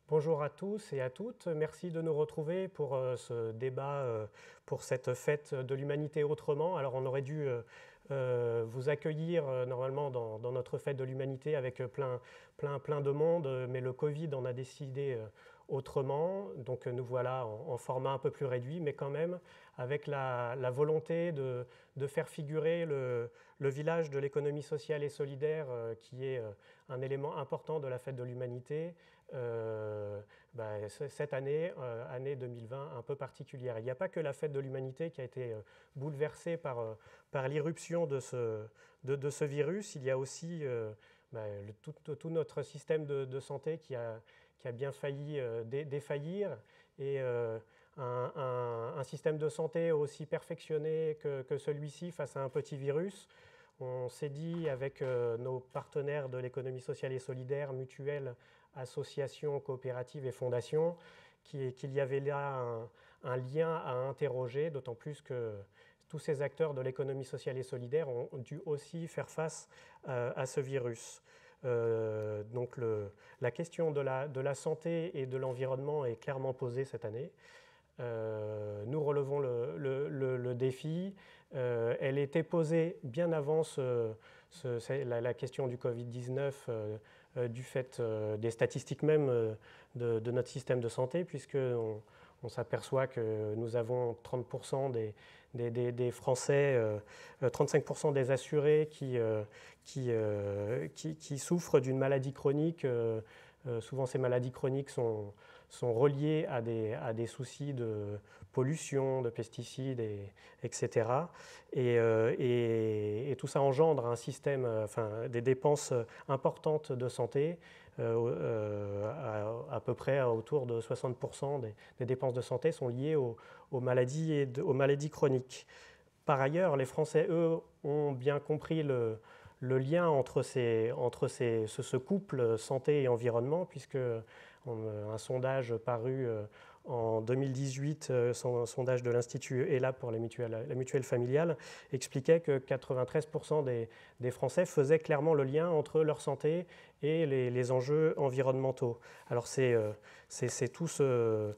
Bonjour à tous et à toutes. Merci de nous retrouver pour ce débat, pour cette fête de l'humanité autrement. Alors, on aurait dû vous accueillir normalement dans notre fête de l'humanité avec plein de monde, mais le Covid en a décidé autrement. Donc, nous voilà en format un peu plus réduit, mais quand même avec la volonté de faire figurer le village de l'économie sociale et solidaire, qui est un élément important de la fête de l'humanité. Cette année, année 2020, un peu particulière. Il n'y a pas que la fête de l'humanité qui a été bouleversée par l'irruption de ce virus. Il y a aussi tout notre système de santé qui a bien failli défaillir. Et un système de santé aussi perfectionné que celui-ci face à un petit virus. On s'est dit avec nos partenaires de l'économie sociale et solidaire, mutuelles, associations, coopératives et fondations, qu'il y avait là un lien à interroger, d'autant plus que tous ces acteurs de l'économie sociale et solidaire ont dû aussi faire face à ce virus. Donc la question de la santé et de l'environnement est clairement posée cette année. Nous relevons le défi. Elle était posée bien avant la question du Covid-19 du fait des statistiques même de notre système de santé, puisqu'on s'aperçoit que nous avons 30% des Français, 35% des assurés qui souffrent d'une maladie chronique. Souvent, ces maladies chroniques sont reliées à des soucis de pollution, de pesticides, etc. Et tout ça engendre un système, des dépenses importantes de santé, à peu près autour de 60% des dépenses de santé sont liées aux maladies aux maladies chroniques. Par ailleurs, les Français, eux, ont bien compris le lien entre ce couple santé et environnement, puisque un sondage paru en 2018, un sondage de l'Institut ELAB pour la mutuelle familiale, expliquait que 93% des Français faisaient clairement le lien entre leur santé et les enjeux environnementaux. Alors c'est tout ce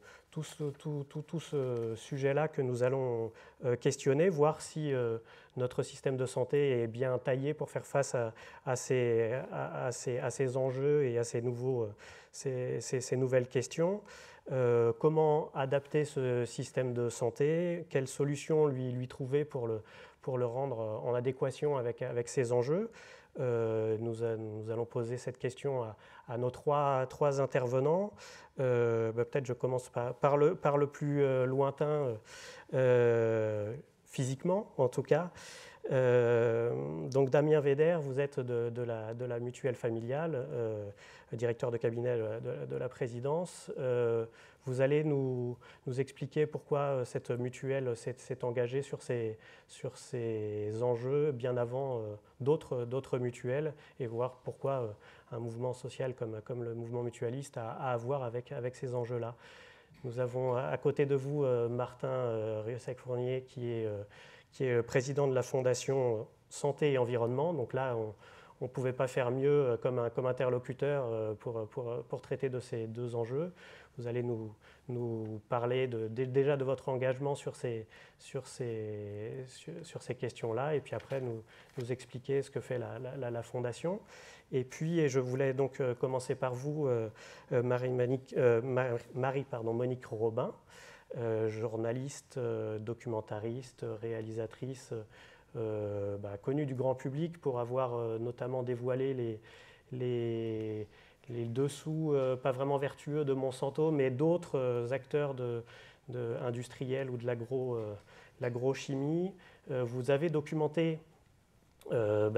sujet-là que nous allons questionner, voir si notre système de santé est bien taillé pour faire face à ces enjeux et à ces nouvelles questions. Comment adapter ce système de santé, quelles solutions lui trouver pour le rendre en adéquation avec ces enjeux. Nous allons poser cette question à nos trois intervenants. Peut-être je commence par le plus lointain, physiquement en tout cas. Donc Damien Véder, vous êtes de la mutuelle familiale, directeur de cabinet de la présidence. Vous allez nous expliquer pourquoi cette mutuelle s'est engagée sur ces enjeux bien avant d'autres mutuelles, et voir pourquoi un mouvement social comme le mouvement mutualiste a à voir avec ces enjeux-là. Nous avons à côté de vous Martin Rieussec-Fournier, qui est le président de la Fondation Santé et Environnement. Donc là, on ne pouvait pas faire mieux comme interlocuteur pour traiter de ces deux enjeux. Vous allez nous parler déjà de votre engagement sur ces questions-là, et puis après nous expliquer ce que fait la Fondation. Et puis je voulais donc commencer par vous, Monique Robin, journaliste, documentariste, réalisatrice, connue du grand public pour avoir notamment dévoilé les dessous pas vraiment vertueux de Monsanto, mais d'autres acteurs industriels ou de l'agrochimie. Vous avez documenté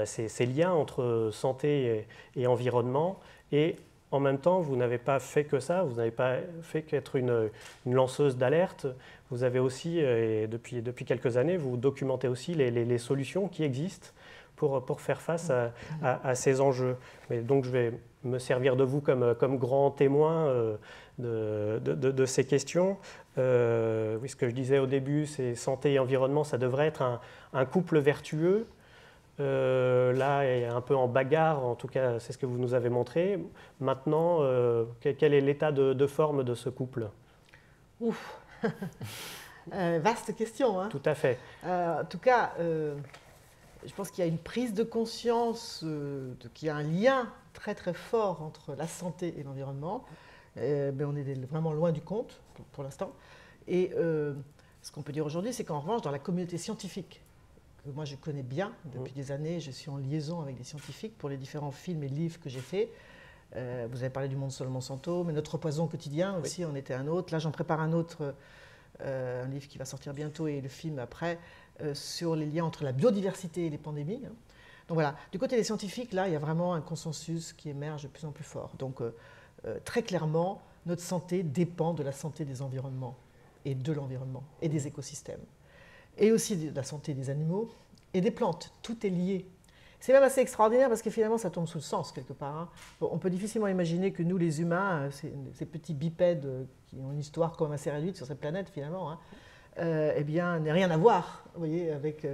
ces liens entre santé et environnement, et en même temps, vous n'avez pas fait que ça, vous n'avez pas fait qu'être une lanceuse d'alerte. Vous avez aussi, et depuis quelques années, vous documentez aussi les solutions qui existent pour faire face à ces enjeux. Mais donc je vais me servir de vous comme grand témoin de ces questions. Oui, ce que je disais au début, c'est santé et environnement, ça devrait être un couple vertueux. là est un peu en bagarre, en tout cas c'est ce que vous nous avez montré. Maintenant, quel est l'état de forme de ce couple? Ouf. Vaste question, hein. Tout à fait. En tout cas, je pense qu'il y a une prise de conscience qu'il y a un lien très très fort entre la santé et l'environnement. Mais on est vraiment loin du compte pour l'instant. Et ce qu'on peut dire aujourd'hui, c'est qu'en revanche, dans la communauté scientifique, que moi je connais bien depuis des années, je suis en liaison avec des scientifiques pour les différents films et livres que j'ai faits. Vous avez parlé du Monde selon Monsanto, mais Notre poison quotidien aussi en était un autre. Là, j'en prépare un autre, un livre qui va sortir bientôt et le film après, sur les liens entre la biodiversité et les pandémies. Donc voilà, du côté des scientifiques, là, il y a vraiment un consensus qui émerge de plus en plus fort. Donc très clairement, notre santé dépend de la santé des environnements et de l'environnement et des écosystèmes. Et aussi de la santé des animaux et des plantes. Tout est lié. C'est même assez extraordinaire parce que finalement, ça tombe sous le sens quelque part, hein. On peut difficilement imaginer que nous, les humains, ces petits bipèdes qui ont une histoire quand même assez réduite sur cette planète finalement, hein, eh bien, n'aient rien à voir, vous voyez, avec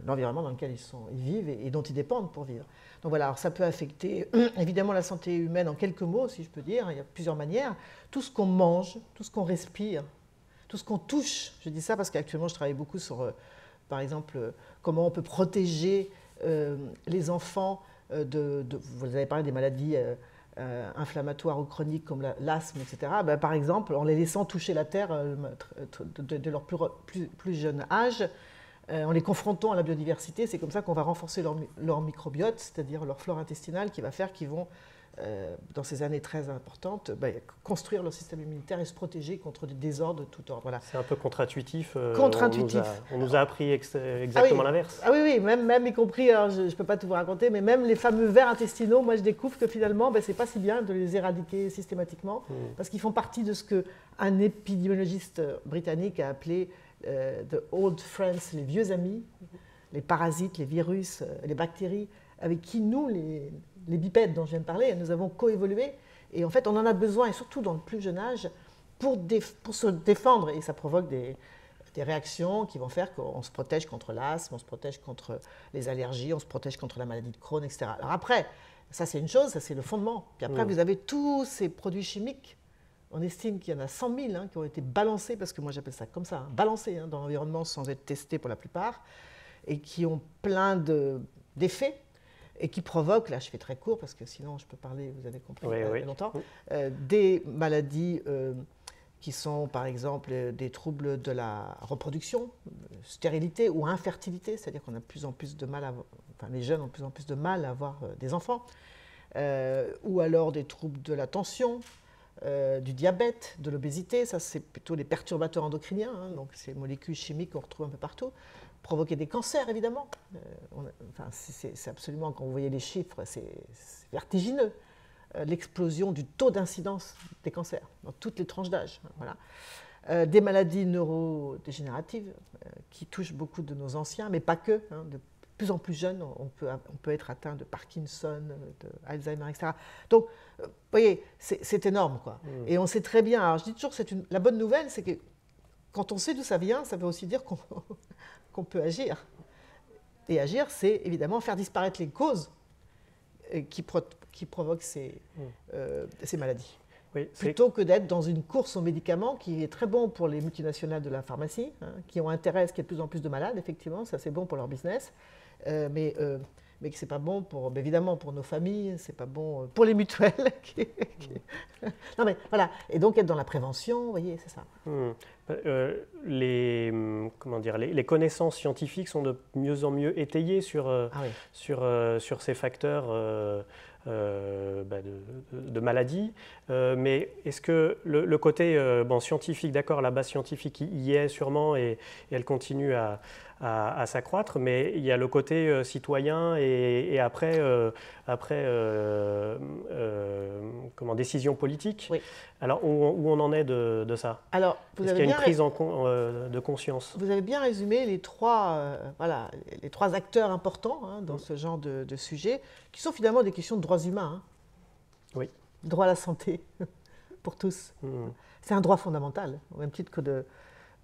l'environnement dans lequel ils vivent et dont ils dépendent pour vivre. Donc voilà, alors ça peut affecter évidemment la santé humaine en quelques mots, si je peux dire. Il y a plusieurs manières. Tout ce qu'on mange, tout ce qu'on respire, tout ce qu'on touche. Je dis ça parce qu'actuellement, je travaille beaucoup sur, par exemple, comment on peut protéger les enfants vous avez parlé des maladies inflammatoires ou chroniques comme l'asthme, etc. Ben, par exemple, en les laissant toucher la terre de leur plus jeune âge, en les confrontant à la biodiversité, c'est comme ça qu'on va renforcer leur microbiote, c'est-à-dire leur flore intestinale, qui va faire qu'ils vont, dans ces années très importantes, construire leur système immunitaire et se protéger contre des désordres de tout ordre. Voilà. C'est un peu contre-intuitif. Contre-intuitif. On nous a appris exactement l'inverse. Ah oui, même y compris, alors je ne peux pas tout vous raconter, mais même les fameux vers intestinaux, moi je découvre que finalement, ce n'est pas si bien de les éradiquer systématiquement, parce qu'ils font partie de ce qu'un épidémiologiste britannique a appelé the old friends, les vieux amis, les parasites, les virus, les bactéries, avec qui nous, les bipèdes dont je viens de parler, nous avons coévolué. Et en fait, on en a besoin, et surtout dans le plus jeune âge, pour se défendre. Et ça provoque des réactions qui vont faire qu'on se protège contre l'asthme, on se protège contre les allergies, on se protège contre la maladie de Crohn, etc. Alors après, ça c'est une chose, ça c'est le fondement. Puis après, vous avez tous ces produits chimiques. On estime qu'il y en a 100 000 qui ont été balancés, parce que moi j'appelle ça comme ça, balancés dans l'environnement sans être testés pour la plupart, et qui ont plein d'effets, et qui provoquent, là je fais très court parce que sinon je peux parler, vous avez compris, longtemps, des maladies qui sont par exemple des troubles de la reproduction, stérilité ou infertilité, c'est-à-dire qu'on a de plus en plus de mal les jeunes ont de plus en plus de mal à avoir des enfants, ou alors des troubles de la tension, du diabète, de l'obésité, ça c'est plutôt les perturbateurs endocriniens, hein, donc ces molécules chimiques qu'on retrouve un peu partout, provoquer des cancers évidemment, c'est absolument, quand vous voyez les chiffres, c'est vertigineux, l'explosion du taux d'incidence des cancers dans toutes les tranches d'âge, voilà. Des maladies neurodégénératives qui touchent beaucoup de nos anciens, mais pas que, hein, de plus en plus jeunes, on peut être atteint de Parkinson, de Alzheimer, etc. Donc, vous voyez, c'est énorme, quoi. Et on sait très bien, alors je dis toujours, la bonne nouvelle, c'est que quand on sait d'où ça vient, ça veut aussi dire qu'on peut agir. Et agir, c'est évidemment faire disparaître les causes qui provoquent ces maladies. Oui, plutôt que d'être dans une course aux médicaments qui est très bon pour les multinationales de la pharmacie, hein, qui ont intérêt à ce qu'il y ait de plus en plus de malades, effectivement, ça c'est bon pour leur business, mais que c'est pas bon évidemment pour nos familles, c'est pas bon pour les mutuelles. Non mais voilà, et donc être dans la prévention, vous voyez, c'est ça. Les connaissances scientifiques sont de mieux en mieux étayées sur ces facteurs de maladies, mais est-ce que le côté scientifique, d'accord, la base scientifique y est sûrement et elle continue à s'accroître, mais il y a le côté citoyen et après décision politique. Oui. Alors où on en est de ça? Alors, est-ce qu'il y a une prise de conscience? Vous avez bien résumé les trois acteurs importants, hein, dans ce genre de sujet, qui sont finalement des questions de droits humains. Hein. Oui. Droit à la santé pour tous. C'est un droit fondamental, au même titre que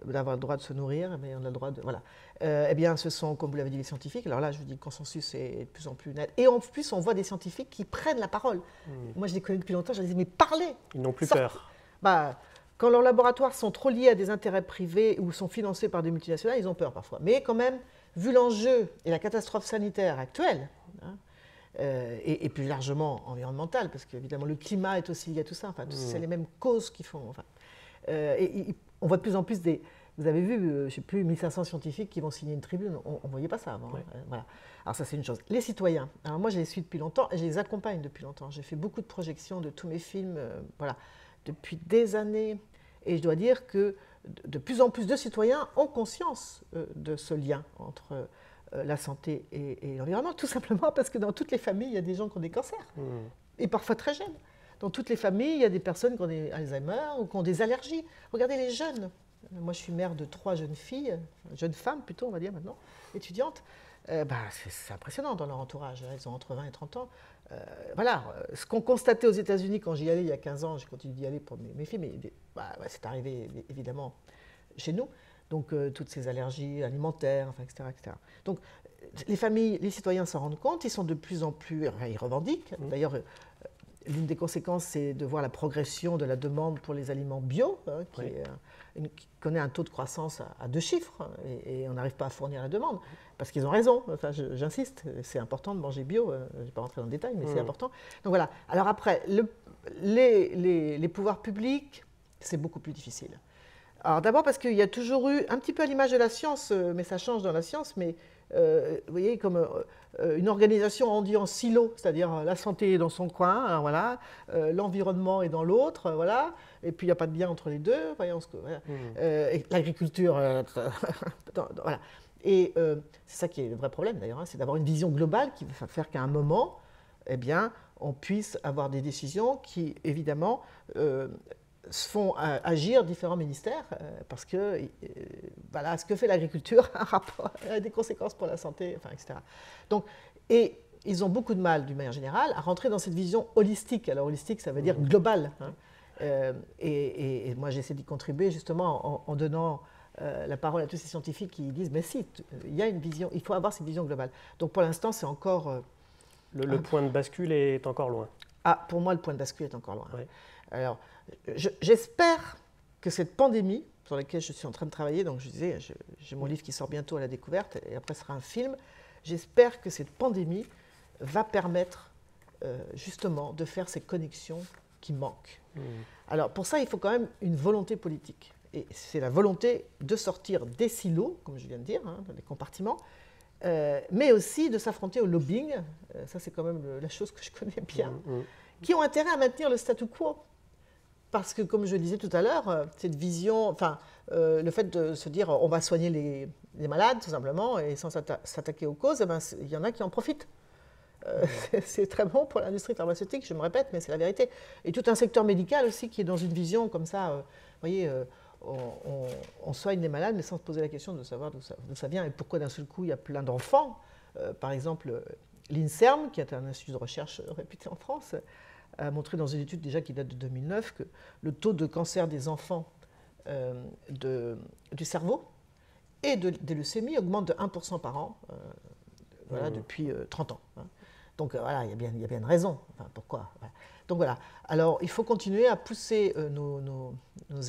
d'avoir le droit de se nourrir, mais on a le droit de... Voilà. Eh bien, ce sont, comme vous l'avez dit, les scientifiques. Alors là, je vous dis, le consensus est de plus en plus net. Et en plus, on voit des scientifiques qui prennent la parole. Moi, je les connais depuis longtemps, je leur dis, mais parlez. Ils n'ont plus peur. Bah, quand leurs laboratoires sont trop liés à des intérêts privés ou sont financés par des multinationales, ils ont peur parfois. Mais quand même, vu l'enjeu et la catastrophe sanitaire actuelle, hein, et plus largement environnementale, parce qu'évidemment le climat est aussi lié à tout ça, enfin, c'est les mêmes causes qui font... Enfin, on voit de plus en plus des... Vous avez vu, je ne sais plus, 1500 scientifiques qui vont signer une tribune, on ne voyait pas ça avant. Ouais. Voilà. Alors ça c'est une chose. Les citoyens, alors moi je les suis depuis longtemps et je les accompagne depuis longtemps. J'ai fait beaucoup de projections de tous mes films, voilà, depuis des années. Et je dois dire que de plus en plus de citoyens ont conscience de ce lien entre la santé et l'environnement, tout simplement parce que dans toutes les familles, il y a des gens qui ont des cancers, et parfois très jeunes. Dans toutes les familles, il y a des personnes qui ont des Alzheimer ou qui ont des allergies. Regardez les jeunes. Moi, je suis mère de 3 jeunes filles, jeunes femmes plutôt, on va dire maintenant, étudiantes. C'est impressionnant dans leur entourage. Elles ont entre 20 et 30 ans. Voilà, ce qu'on constatait aux États-Unis quand j'y allais il y a 15 ans, j'ai continué d'y aller pour mes filles, mais c'est arrivé évidemment chez nous. Donc, toutes ces allergies alimentaires, enfin, etc., etc. Donc, les familles, les citoyens s'en rendent compte, ils sont de plus en plus, ils revendiquent. D'ailleurs, l'une des conséquences, c'est de voir la progression de la demande pour les aliments bio, hein, qui connaît un taux de croissance à 2 chiffres, hein, et on n'arrive pas à fournir la demande, parce qu'ils ont raison, enfin, j'insiste, c'est important de manger bio, je ne vais pas rentrer dans le détail, mais c'est important. Donc voilà, alors après, les pouvoirs publics, c'est beaucoup plus difficile. Alors d'abord parce qu'il y a toujours eu, un petit peu à l'image de la science, mais ça change dans la science, mais vous voyez, comme une organisation on dit en silo, c'est-à-dire la santé est dans son coin, alors voilà, l'environnement est dans l'autre, voilà, et puis il n'y a pas de lien entre les deux, voyons ce que, voilà. Et l'agriculture, voilà. Et c'est ça qui est le vrai problème d'ailleurs, hein, c'est d'avoir une vision globale qui va faire qu'à un moment, eh bien, on puisse avoir des décisions qui, évidemment, se font agir différents ministères parce que voilà, ce que fait l'agriculture a un rapport, a des conséquences pour la santé, enfin, etc. Donc, et ils ont beaucoup de mal, d'une manière générale, à rentrer dans cette vision holistique. Alors, holistique, ça veut dire globale. Hein. Et moi, j'essaie d'y contribuer justement en donnant la parole à tous ces scientifiques qui disent mais si, il y a une vision, il faut avoir cette vision globale. Donc, pour l'instant, c'est encore... le point de bascule est encore loin. Ah, pour moi, le point de bascule est encore loin. Ouais. Alors, j'espère que cette pandémie, sur laquelle je suis en train de travailler, donc je disais, j'ai mon livre qui sort bientôt à la découverte, et après ce sera un film, j'espère que cette pandémie va permettre justement de faire ces connexions qui manquent. Alors, pour ça, il faut quand même une volonté politique. Et c'est la volonté de sortir des silos, comme je viens de dire, hein, des compartiments, mais aussi de s'affronter au lobbying, ça c'est quand même la chose que je connais bien, qui ont intérêt à maintenir le statu quo. Parce que, comme je le disais tout à l'heure, cette vision, enfin, le fait de se dire on va soigner les malades, tout simplement, et sans s'attaquer aux causes, eh ben, il y en a qui en profitent. C'est très bon pour l'industrie pharmaceutique, je me répète, mais c'est la vérité. Et tout un secteur médical aussi qui est dans une vision comme ça, vous voyez, on soigne les malades, mais sans se poser la question de savoir d'où ça vient et pourquoi d'un seul coup il y a plein d'enfants. Par exemple, l'INSERM, qui est un institut de recherche réputé en France, a montré dans une étude déjà qui date de 2009 que le taux de cancer des enfants du cerveau et des leucémies augmente de 1% par an voilà, depuis 30 ans. Hein. Donc voilà, il y a bien une raison. Enfin, pourquoi voilà. Donc voilà. Alors il faut continuer à pousser nos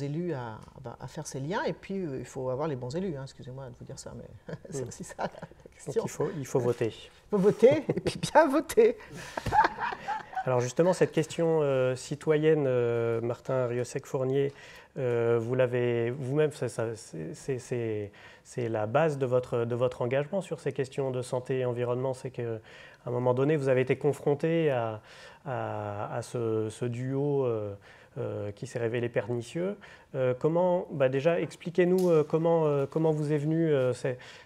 élus à faire ces liens et puis il faut avoir les bons élus. Hein. Excusez-moi de vous dire ça, mais c'est aussi ça la question. Donc il faut voter. Il faut voter et puis bien voter. Alors justement, cette question citoyenne, Martin Rieussec-Fournier, vous l'avez vous-même, c'est la base de votre engagement sur ces questions de santé et environnement, c'est qu'à un moment donné, vous avez été confronté à ce duo qui s'est révélé pernicieux. Déjà, expliquez-nous comment vous est venu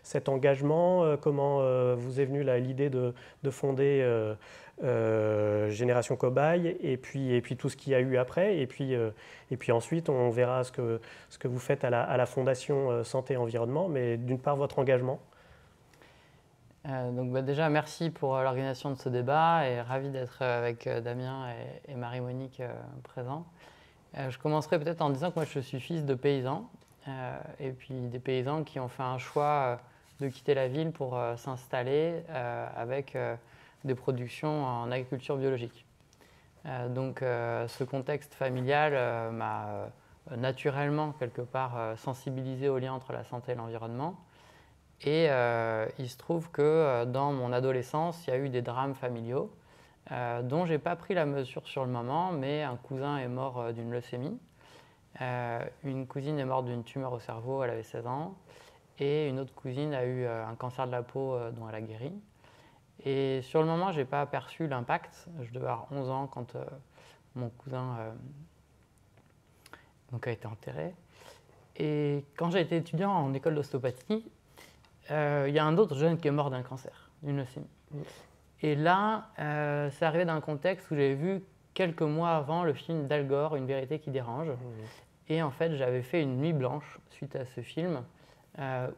cet engagement, comment vous est venue l'idée de fonder Génération Cobaye et puis tout ce qu'il y a eu après et puis ensuite on verra ce que vous faites à la Fondation Santé et Environnement, mais d'une part votre engagement. Donc déjà merci pour l'organisation de ce débat et ravi d'être avec Damien et Marie-Monique présents. Je commencerai peut-être en disant que moi je suis fils de paysan. et puis des paysans qui ont fait un choix de quitter la ville pour s'installer avec des productions en agriculture biologique. Donc ce contexte familial m'a naturellement quelque part sensibilisé au lien entre la santé et l'environnement. Et il se trouve que dans mon adolescence, il y a eu des drames familiaux dont je n'ai pas pris la mesure sur le moment, mais un cousin est mort d'une leucémie, une cousine est morte d'une tumeur au cerveau, elle avait 16 ans, et une autre cousine a eu un cancer de la peau dont elle a guéri. Et sur le moment, je n'ai pas aperçu l'impact. Je devais avoir 11 ans quand mon cousin a été enterré. Et quand j'ai été étudiant en école d'ostéopathie, il y a un autre jeune qui est mort d'un cancer, d'une leucémie. Et là, c'est arrivé dans un contexte où j'avais vu quelques mois avant le film d'Al Gore, Une vérité qui dérange. Et en fait, j'avais fait une nuit blanche suite à ce film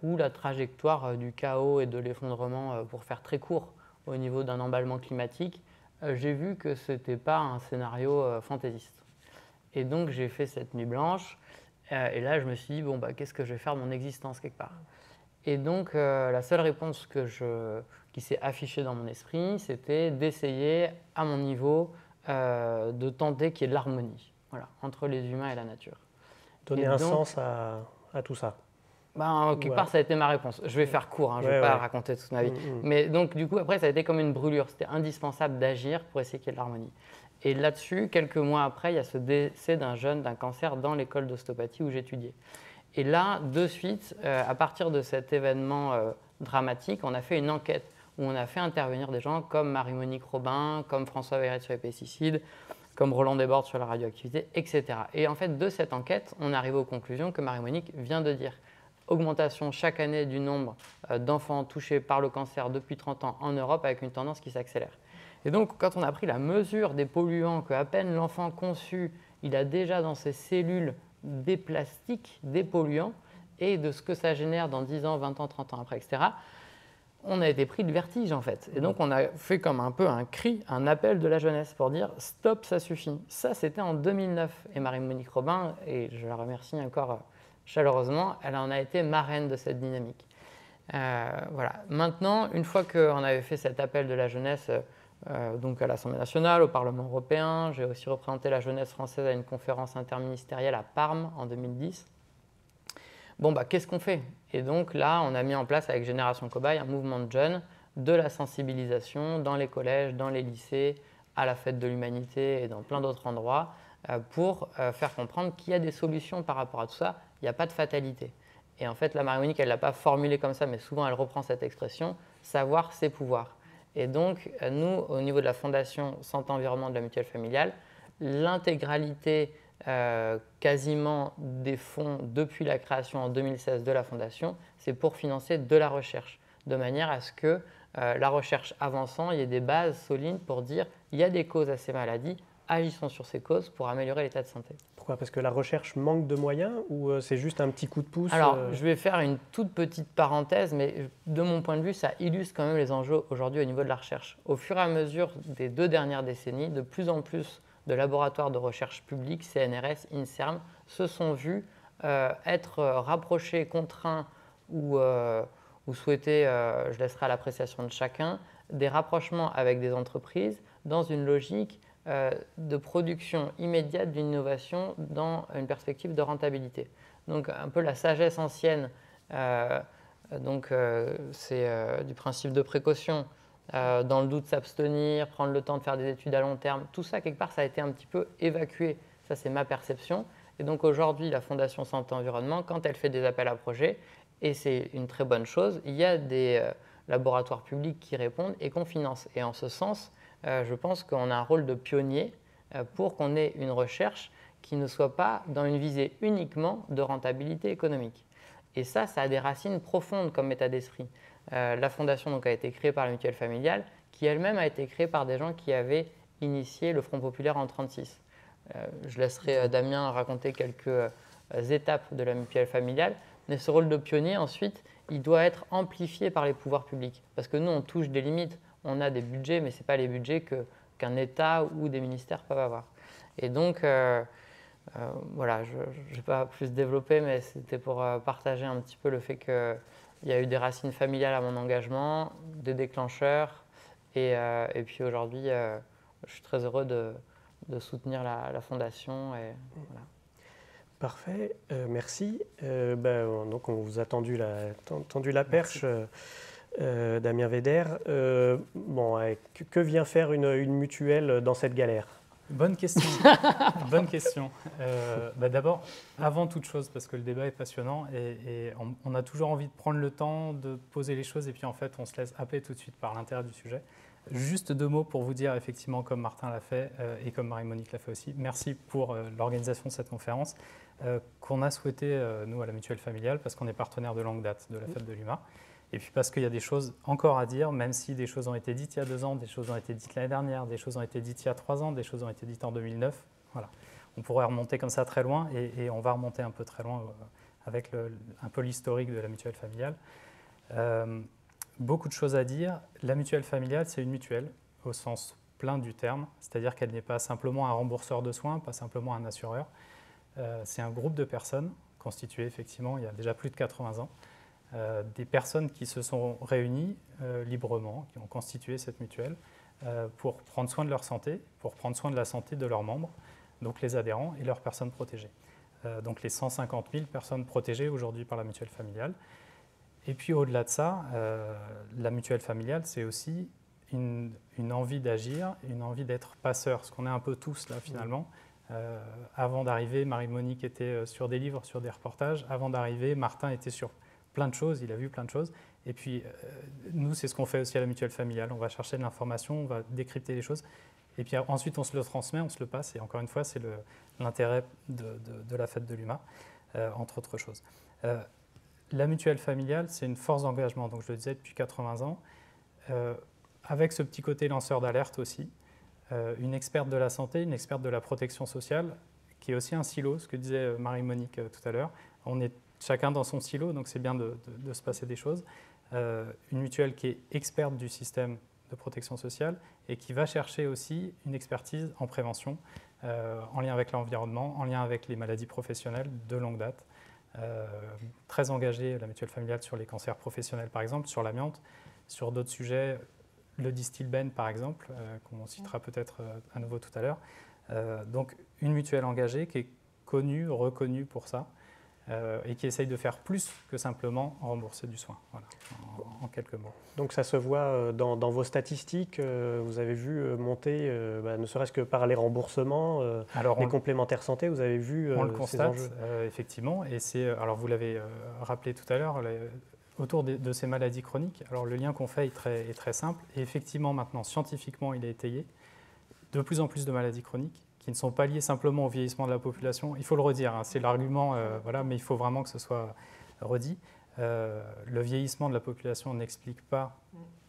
où la trajectoire du chaos et de l'effondrement, pour faire très court, au niveau d'un emballement climatique, j'ai vu que ce n'était pas un scénario fantaisiste. Et donc, j'ai fait cette nuit blanche. Et là, je me suis dit, bon, bah, qu'est-ce que je vais faire de mon existence quelque part? Et donc, la seule réponse qui s'est affichée dans mon esprit, c'était d'essayer, à mon niveau, de tenter qu'il y ait de l'harmonie, voilà, entre les humains et la nature. Donner un sens à tout ça. Quelque part, ça a été ma réponse. Je vais faire court, je ne vais pas raconter toute ma vie. Mais donc, du coup, après, ça a été comme une brûlure. C'était indispensable d'agir pour essayer qu'il y ait de l'harmonie. Et là-dessus, quelques mois après, il y a ce décès d'un jeune d'un cancer dans l'école d'ostéopathie où j'étudiais. Et là, de suite, à partir de cet événement dramatique, on a fait une enquête où on a fait intervenir des gens comme Marie-Monique Robin, comme François Verret sur les pesticides, comme Roland Desbordes sur la radioactivité, etc. Et en fait, de cette enquête, on arrive aux conclusions que Marie-Monique vient de dire. Augmentation chaque année du nombre d'enfants touchés par le cancer depuis 30 ans en Europe avec une tendance qui s'accélère. Et donc, quand on a pris la mesure des polluants, qu'à peine l'enfant conçu, il a déjà dans ses cellules des plastiques, des polluants, et de ce que ça génère dans 10 ans, 20 ans, 30 ans après, etc., on a été pris de vertige en fait. Et donc, on a fait comme un peu un cri, un appel de la jeunesse pour dire « stop, ça suffit ». Ça, c'était en 2009. Et Marie-Monique Robin, et je la remercie encore chaleureusement, elle en a été marraine de cette dynamique. Voilà. Maintenant, une fois qu'on avait fait cet appel de la jeunesse donc à l'Assemblée nationale, au Parlement européen, j'ai aussi représenté la jeunesse française à une conférence interministérielle à Parme en 2010. Bon, qu'est-ce qu'on fait? Et donc là, on a mis en place avec Génération Cobaye un mouvement de jeunes, de la sensibilisation dans les collèges, dans les lycées, à la fête de l'humanité et dans plein d'autres endroits pour faire comprendre qu'il y a des solutions par rapport à tout ça. Il n'y a pas de fatalité. Et en fait, la Marie-Monique, elle ne l'a pas formulé comme ça, mais souvent elle reprend cette expression, savoir c'est pouvoir. Et donc, nous, au niveau de la Fondation Santé Environnement de la Mutuelle Familiale, l'intégralité quasiment des fonds depuis la création en 2016 de la Fondation, c'est pour financer de la recherche, de manière à ce que la recherche avançant, il y ait des bases solides pour dire il y a des causes à ces maladies, agissons sur ces causes pour améliorer l'état de santé. Pourquoi? Parce que la recherche manque de moyens ou c'est juste un petit coup de pouce? Alors, je vais faire une toute petite parenthèse, mais de mon point de vue, ça illustre quand même les enjeux aujourd'hui au niveau de la recherche. Au fur et à mesure des 2 dernières décennies, de plus en plus de laboratoires de recherche publics, CNRS, INSERM, se sont vus être rapprochés, contraints ou souhaités, je laisserai à l'appréciation de chacun, des rapprochements avec des entreprises dans une logique de production immédiate d'une innovation dans une perspective de rentabilité. Donc un peu la sagesse ancienne, c'est du principe de précaution, dans le doute s'abstenir, prendre le temps de faire des études à long terme, tout ça quelque part ça a été un petit peu évacué, ça c'est ma perception. Et donc aujourd'hui la Fondation Santé Environnement, quand elle fait des appels à projets, et c'est une très bonne chose, il y a des laboratoires publics qui répondent et qu'on finance. Et en ce sens, je pense qu'on a un rôle de pionnier pour qu'on ait une recherche qui ne soit pas dans une visée uniquement de rentabilité économique. Et ça a des racines profondes comme état d'esprit. La fondation donc, a été créée par la Mutuelle Familiale, qui elle-même a été créée par des gens qui avaient initié le Front Populaire en 1936. Je laisserai Damien raconter quelques étapes de la Mutuelle Familiale, mais ce rôle de pionnier, ensuite, il doit être amplifié par les pouvoirs publics. Parce que nous, on touche des limites. On a des budgets, mais ce n'est pas les budgets qu'un État ou des ministères peuvent avoir. Et donc, Voilà, je ne vais pas plus développer, mais c'était pour partager un petit peu le fait qu'il y a eu des racines familiales à mon engagement, des déclencheurs, et puis aujourd'hui, je suis très heureux de soutenir la fondation. Et, voilà. Parfait, merci. Donc on vous a tendu la perche, Damien Weder. Que vient faire une mutuelle dans cette galère? Bonne question. Bonne question. D'abord, avant toute chose, parce que le débat est passionnant et on a toujours envie de prendre le temps de poser les choses et puis en fait, on se laisse happer tout de suite par l'intérêt du sujet. Juste 2 mots pour vous dire, effectivement, comme Martin l'a fait et comme Marie-Monique l'a fait aussi, merci pour l'organisation de cette conférence qu'on a souhaité, nous, à la Mutuelle Familiale, parce qu'on est partenaire de longue date de la Fête de l'Humain. Et puis parce qu'il y a des choses encore à dire, même si des choses ont été dites il y a 2 ans, des choses ont été dites l'année dernière, des choses ont été dites il y a 3 ans, des choses ont été dites en 2009. Voilà. On pourrait remonter comme ça très loin et on va remonter un peu très loin avec un peu l'historique de la Mutuelle Familiale. Beaucoup de choses à dire. La Mutuelle Familiale, c'est une mutuelle au sens plein du terme, c'est-à-dire qu'elle n'est pas simplement un rembourseur de soins, pas simplement un assureur. C'est un groupe de personnes constitué effectivement il y a déjà plus de 80 ans. Des personnes qui se sont réunies librement, qui ont constitué cette mutuelle pour prendre soin de leur santé, pour prendre soin de la santé de leurs membres, donc les adhérents et leurs personnes protégées. Donc les 150 000 personnes protégées aujourd'hui par la mutuelle familiale. Et puis au-delà de ça, la mutuelle familiale, c'est aussi une envie d'agir, une envie d'être passeur, ce qu'on est un peu tous là finalement. Avant d'arriver, Marie-Monique était sur des livres, sur des reportages. Avant d'arriver, Martin était sur plein de choses, il a vu plein de choses. Et puis, nous, c'est ce qu'on fait aussi à la mutuelle familiale. On va chercher de l'information, on va décrypter les choses. Et puis ensuite, on se le transmet, on se le passe. Et encore une fois, c'est l'intérêt de la Fête de l'Humain, entre autres choses. La mutuelle familiale, c'est une force d'engagement. Donc, je le disais depuis 80 ans, avec ce petit côté lanceur d'alerte aussi. Une experte de la santé, une experte de la protection sociale, qui est aussi un silo, ce que disait Marie-Monique tout à l'heure. On est chacun dans son silo, donc c'est bien de se passer des choses. Une mutuelle qui est experte du système de protection sociale et qui va chercher aussi une expertise en prévention, en lien avec l'environnement, en lien avec les maladies professionnelles de longue date. Très engagée, la mutuelle familiale, sur les cancers professionnels, par exemple, sur l'amiante, sur d'autres sujets, le Distilben, par exemple, qu'on citera peut-être à nouveau tout à l'heure. Donc, une mutuelle engagée qui est connue, reconnue pour ça, et qui essaye de faire plus que simplement rembourser du soin, voilà, en quelques mots. Donc ça se voit dans vos statistiques, vous avez vu monter, ne serait-ce que par les remboursements, les complémentaires santé, vous avez vu on le constate, ces enjeux. Effectivement, et alors vous l'avez rappelé tout à l'heure, autour de ces maladies chroniques, alors le lien qu'on fait est très simple, et effectivement maintenant, scientifiquement, il est étayé, de plus en plus de maladies chroniques, qui ne sont pas liées simplement au vieillissement de la population. Il faut le redire, hein, c'est l'argument, voilà, mais il faut vraiment que ce soit redit. Le vieillissement de la population n'explique pas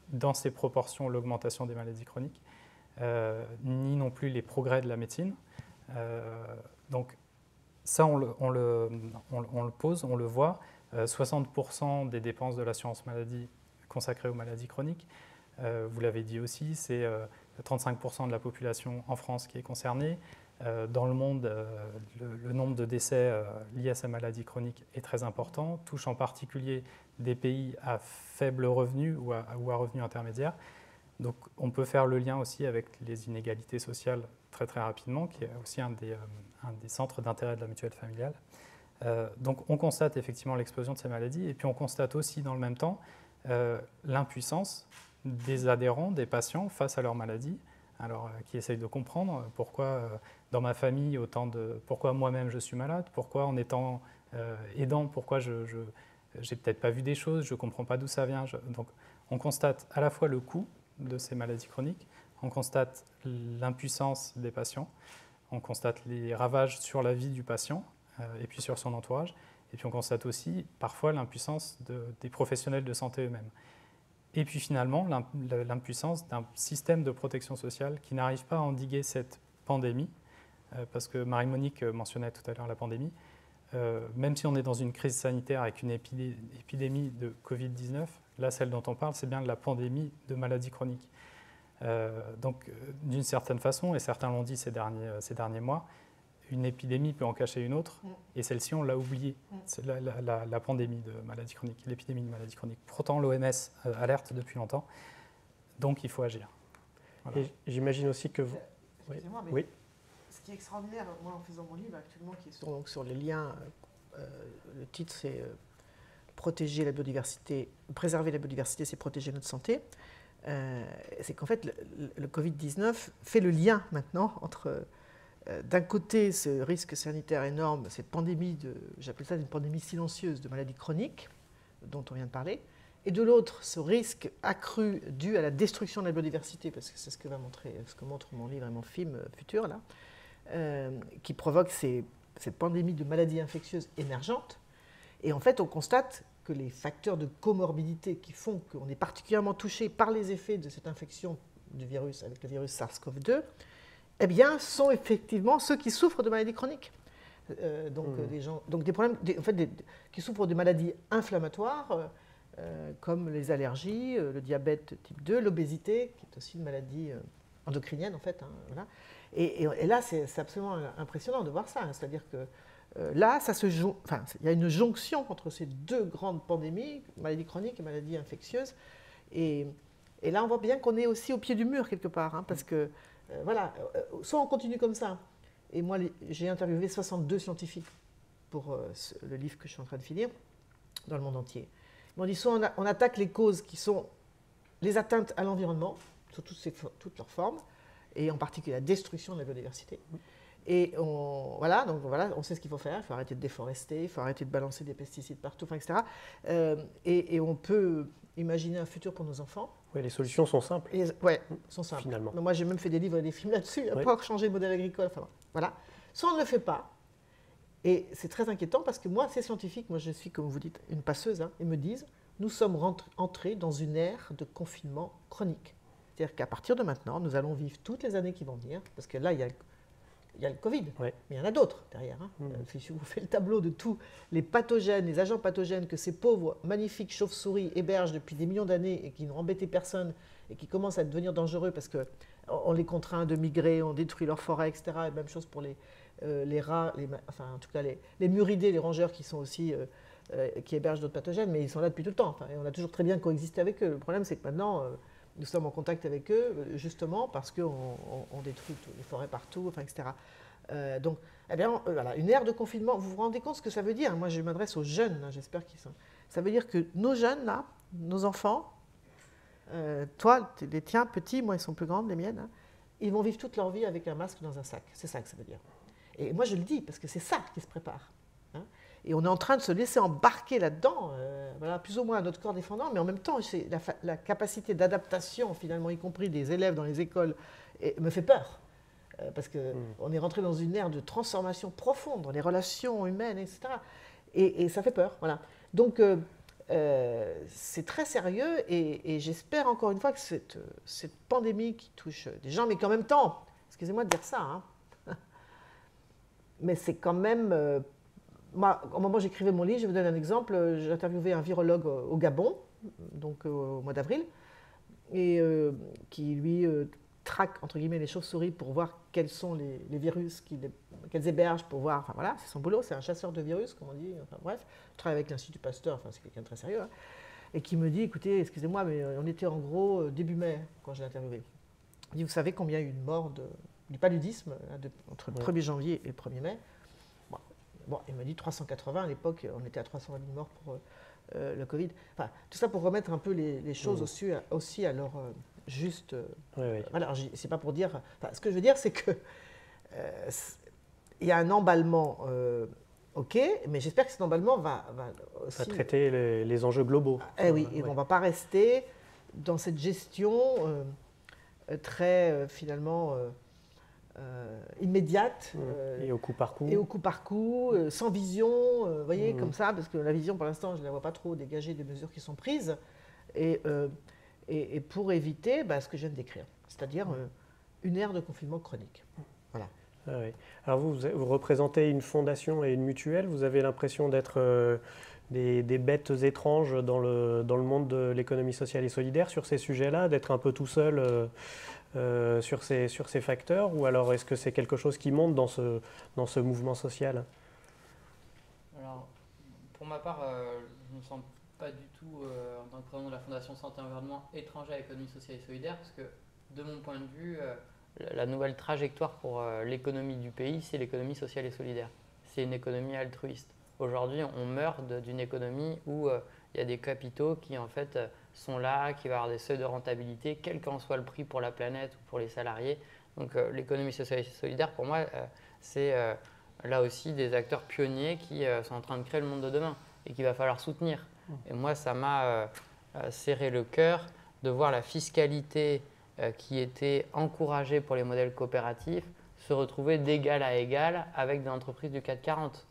dans ces proportions l'augmentation des maladies chroniques, ni non plus les progrès de la médecine. Donc ça, on le pose, on le voit. 60% des dépenses de l'assurance maladie consacrées aux maladies chroniques. Vous l'avez dit aussi, c'est 35% de la population en France qui est concernée. Dans le monde, le nombre de décès liés à ces maladies chroniques est très important, touche en particulier des pays à faible revenu ou à revenu intermédiaire. Donc on peut faire le lien aussi avec les inégalités sociales très très rapidement, qui est aussi un des centres d'intérêt de la mutuelle familiale. Donc on constate effectivement l'explosion de ces maladies, et puis on constate aussi dans le même temps l'impuissance des adhérents, des patients face à leur maladie, alors qui essayent de comprendre pourquoi dans ma famille pourquoi moi-même je suis malade, pourquoi en étant aidant, pourquoi je n'ai peut-être pas vu des choses, je ne comprends pas d'où ça vient. Donc on constate à la fois le coût de ces maladies chroniques, on constate l'impuissance des patients, on constate les ravages sur la vie du patient et puis sur son entourage, et puis on constate aussi parfois l'impuissance des professionnels de santé eux-mêmes. Et puis finalement, l'impuissance d'un système de protection sociale qui n'arrive pas à endiguer cette pandémie, parce que Marie-Monique mentionnait tout à l'heure la pandémie, même si on est dans une crise sanitaire avec une épidémie de Covid-19, là, celle dont on parle, c'est bien de la pandémie de maladies chroniques. Donc, d'une certaine façon, et certains l'ont dit ces derniers mois, une épidémie peut en cacher une autre, et celle-ci, on l'a oubliée. C'est la pandémie de maladie chronique, l'épidémie de maladie chronique. Pourtant, l'OMS alerte depuis longtemps, donc il faut agir. Voilà. Et j'imagine aussi que vous... Excusez-moi, mais oui. Ce qui est extraordinaire, moi, en faisant mon livre actuellement, qui est sur les liens, le titre, c'est protéger la biodiversité, préserver la biodiversité, c'est protéger notre santé. C'est qu'en fait, le Covid-19 fait le lien maintenant entre, d'un côté, ce risque sanitaire énorme, cette pandémie, j'appelle ça une pandémie silencieuse de maladies chroniques, dont on vient de parler, et de l'autre, ce risque accru dû à la destruction de la biodiversité, parce que c'est ce que montre mon livre et mon film futur, là, qui provoque cette pandémie de maladies infectieuses émergentes. Et en fait, on constate que les facteurs de comorbidité qui font qu'on est particulièrement touché par les effets de cette infection du virus avec le virus SARS-CoV-2, eh bien, sont effectivement ceux qui souffrent de maladies chroniques. Des gens, donc des problèmes, qui souffrent de maladies inflammatoires, comme les allergies, le diabète type 2, l'obésité, qui est aussi une maladie endocrinienne en fait. Voilà. Et là, c'est absolument impressionnant de voir ça. C'est-à-dire que là, il y a une jonction entre ces deux grandes pandémies, maladies chroniques et maladies infectieuses. Et là, on voit bien qu'on est aussi au pied du mur quelque part, parce que voilà, soit on continue comme ça. Et moi, j'ai interviewé 62 scientifiques pour le livre que je suis en train de finir dans le monde entier. Ils m'ont dit soit on attaque les causes qui sont les atteintes à l'environnement, sous toutes leurs formes, et en particulier la destruction de la biodiversité. Et on sait ce qu'il faut faire. Il faut arrêter de déforester, il faut arrêter de balancer des pesticides partout, etc. Et on peut imaginer un futur pour nos enfants. Oui, les solutions sont simples. Sont simples. Finalement. Moi, j'ai même fait des livres et des films là-dessus, pas changer le modèle agricole. Enfin, voilà. Soit on ne le fait pas, et c'est très inquiétant parce que moi, ces scientifiques, moi je suis, comme vous dites, une passeuse, ils me disent, nous sommes entrés dans une ère de confinement chronique. C'est-à-dire qu'à partir de maintenant, nous allons vivre toutes les années qui vont venir, parce que là, il y a le Covid, mais il y en a d'autres derrière. Si vous faites le tableau de tous les pathogènes, les agents pathogènes que ces pauvres, magnifiques chauves-souris hébergent depuis des millions d'années et qui n'ont embêté personne et qui commencent à devenir dangereux parce qu'on les contraint de migrer, on détruit leurs forêts, etc. Et même chose pour les rats, en tout cas les muridés, les rongeurs qui sont aussi qui hébergent d'autres pathogènes, mais ils sont là depuis tout le temps. Et on a toujours très bien coexisté avec eux. Le problème, c'est que maintenant, nous sommes en contact avec eux, justement parce qu'on détruit les forêts partout, etc. Donc, voilà, une ère de confinement, vous vous rendez compte ce que ça veut dire? Moi, je m'adresse aux jeunes, j'espère qu'ils sont... Ça veut dire que nos jeunes, là, nos enfants, toi, les tiens, petits, moi, ils sont plus grandes, les miennes, ils vont vivre toute leur vie avec un masque dans un sac. C'est ça que ça veut dire. Et moi, je le dis, parce que c'est ça qui se prépare. Et on est en train de se laisser embarquer là-dedans, voilà, plus ou moins à notre corps défendant, mais en même temps, c'est la capacité d'adaptation, finalement, y compris des élèves dans les écoles, me fait peur. Parce qu'on est rentré dans une ère de transformation profonde dans les relations humaines, etc. Et ça fait peur. Voilà. Donc, c'est très sérieux et j'espère encore une fois que cette pandémie qui touche des gens, mais qu'en même temps, excusez-moi de dire ça, mais c'est quand même... Moi, au moment où j'écrivais mon livre, je vous donne un exemple, j'ai interviewé un virologue au Gabon, donc au mois d'avril, et qui, lui, traque, entre guillemets, les chauves-souris pour voir quels sont les virus qu'elles hébergent, pour voir, enfin voilà, c'est son boulot, c'est un chasseur de virus, comme on dit, enfin bref, je travaille avec l'Institut Pasteur, enfin c'est quelqu'un de très sérieux, et qui me dit, écoutez, excusez-moi, mais on était en gros début mai, quand je l'ai interviewé. Il dit, vous savez combien il y a eu de morts du paludisme entre le 1er janvier et le 1er mai? Bon, il m'a dit 380, à l'époque, on était à 320 000 morts pour le Covid. Enfin, tout ça pour remettre un peu les choses aussi à leur juste... Voilà, c'est pas pour dire... Enfin, ce que je veux dire, c'est que il y a un emballement, ok, mais j'espère que cet emballement va aussi... Va traiter les enjeux globaux. Oui, et on ne va pas rester dans cette gestion très, finalement... immédiate. Et au coup par coup. Et au coup par coup, sans vision, vous voyez, comme ça, parce que la vision, pour l'instant, je ne la vois pas trop dégager des mesures qui sont prises, et pour éviter ce que je viens de décrire, c'est-à-dire une ère de confinement chronique. Voilà. Ah oui. Alors vous représentez une fondation et une mutuelle, vous avez l'impression d'être des bêtes étranges dans le monde de l'économie sociale et solidaire sur ces sujets-là, d'être un peu tout seul sur ces facteurs, ou alors est-ce que c'est quelque chose qui monte dans ce mouvement social? Alors, pour ma part, je ne me sens pas du tout, en tant que président de la Fondation Santé et Environnement, étranger à l'économie sociale et solidaire, parce que de mon point de vue, la nouvelle trajectoire pour l'économie du pays, c'est l'économie sociale et solidaire. C'est une économie altruiste. Aujourd'hui, on meurt d'une économie où il y a des capitaux qui en fait sont là, qui vont avoir des seuils de rentabilité, quel qu'en soit le prix pour la planète ou pour les salariés. Donc l'économie sociale et solidaire, pour moi, c'est là aussi des acteurs pionniers qui sont en train de créer le monde de demain et qu'il va falloir soutenir. Et moi, ça m'a serré le cœur de voir la fiscalité qui était encouragée pour les modèles coopératifs se retrouver d'égal à égal avec des entreprises du CAC 40.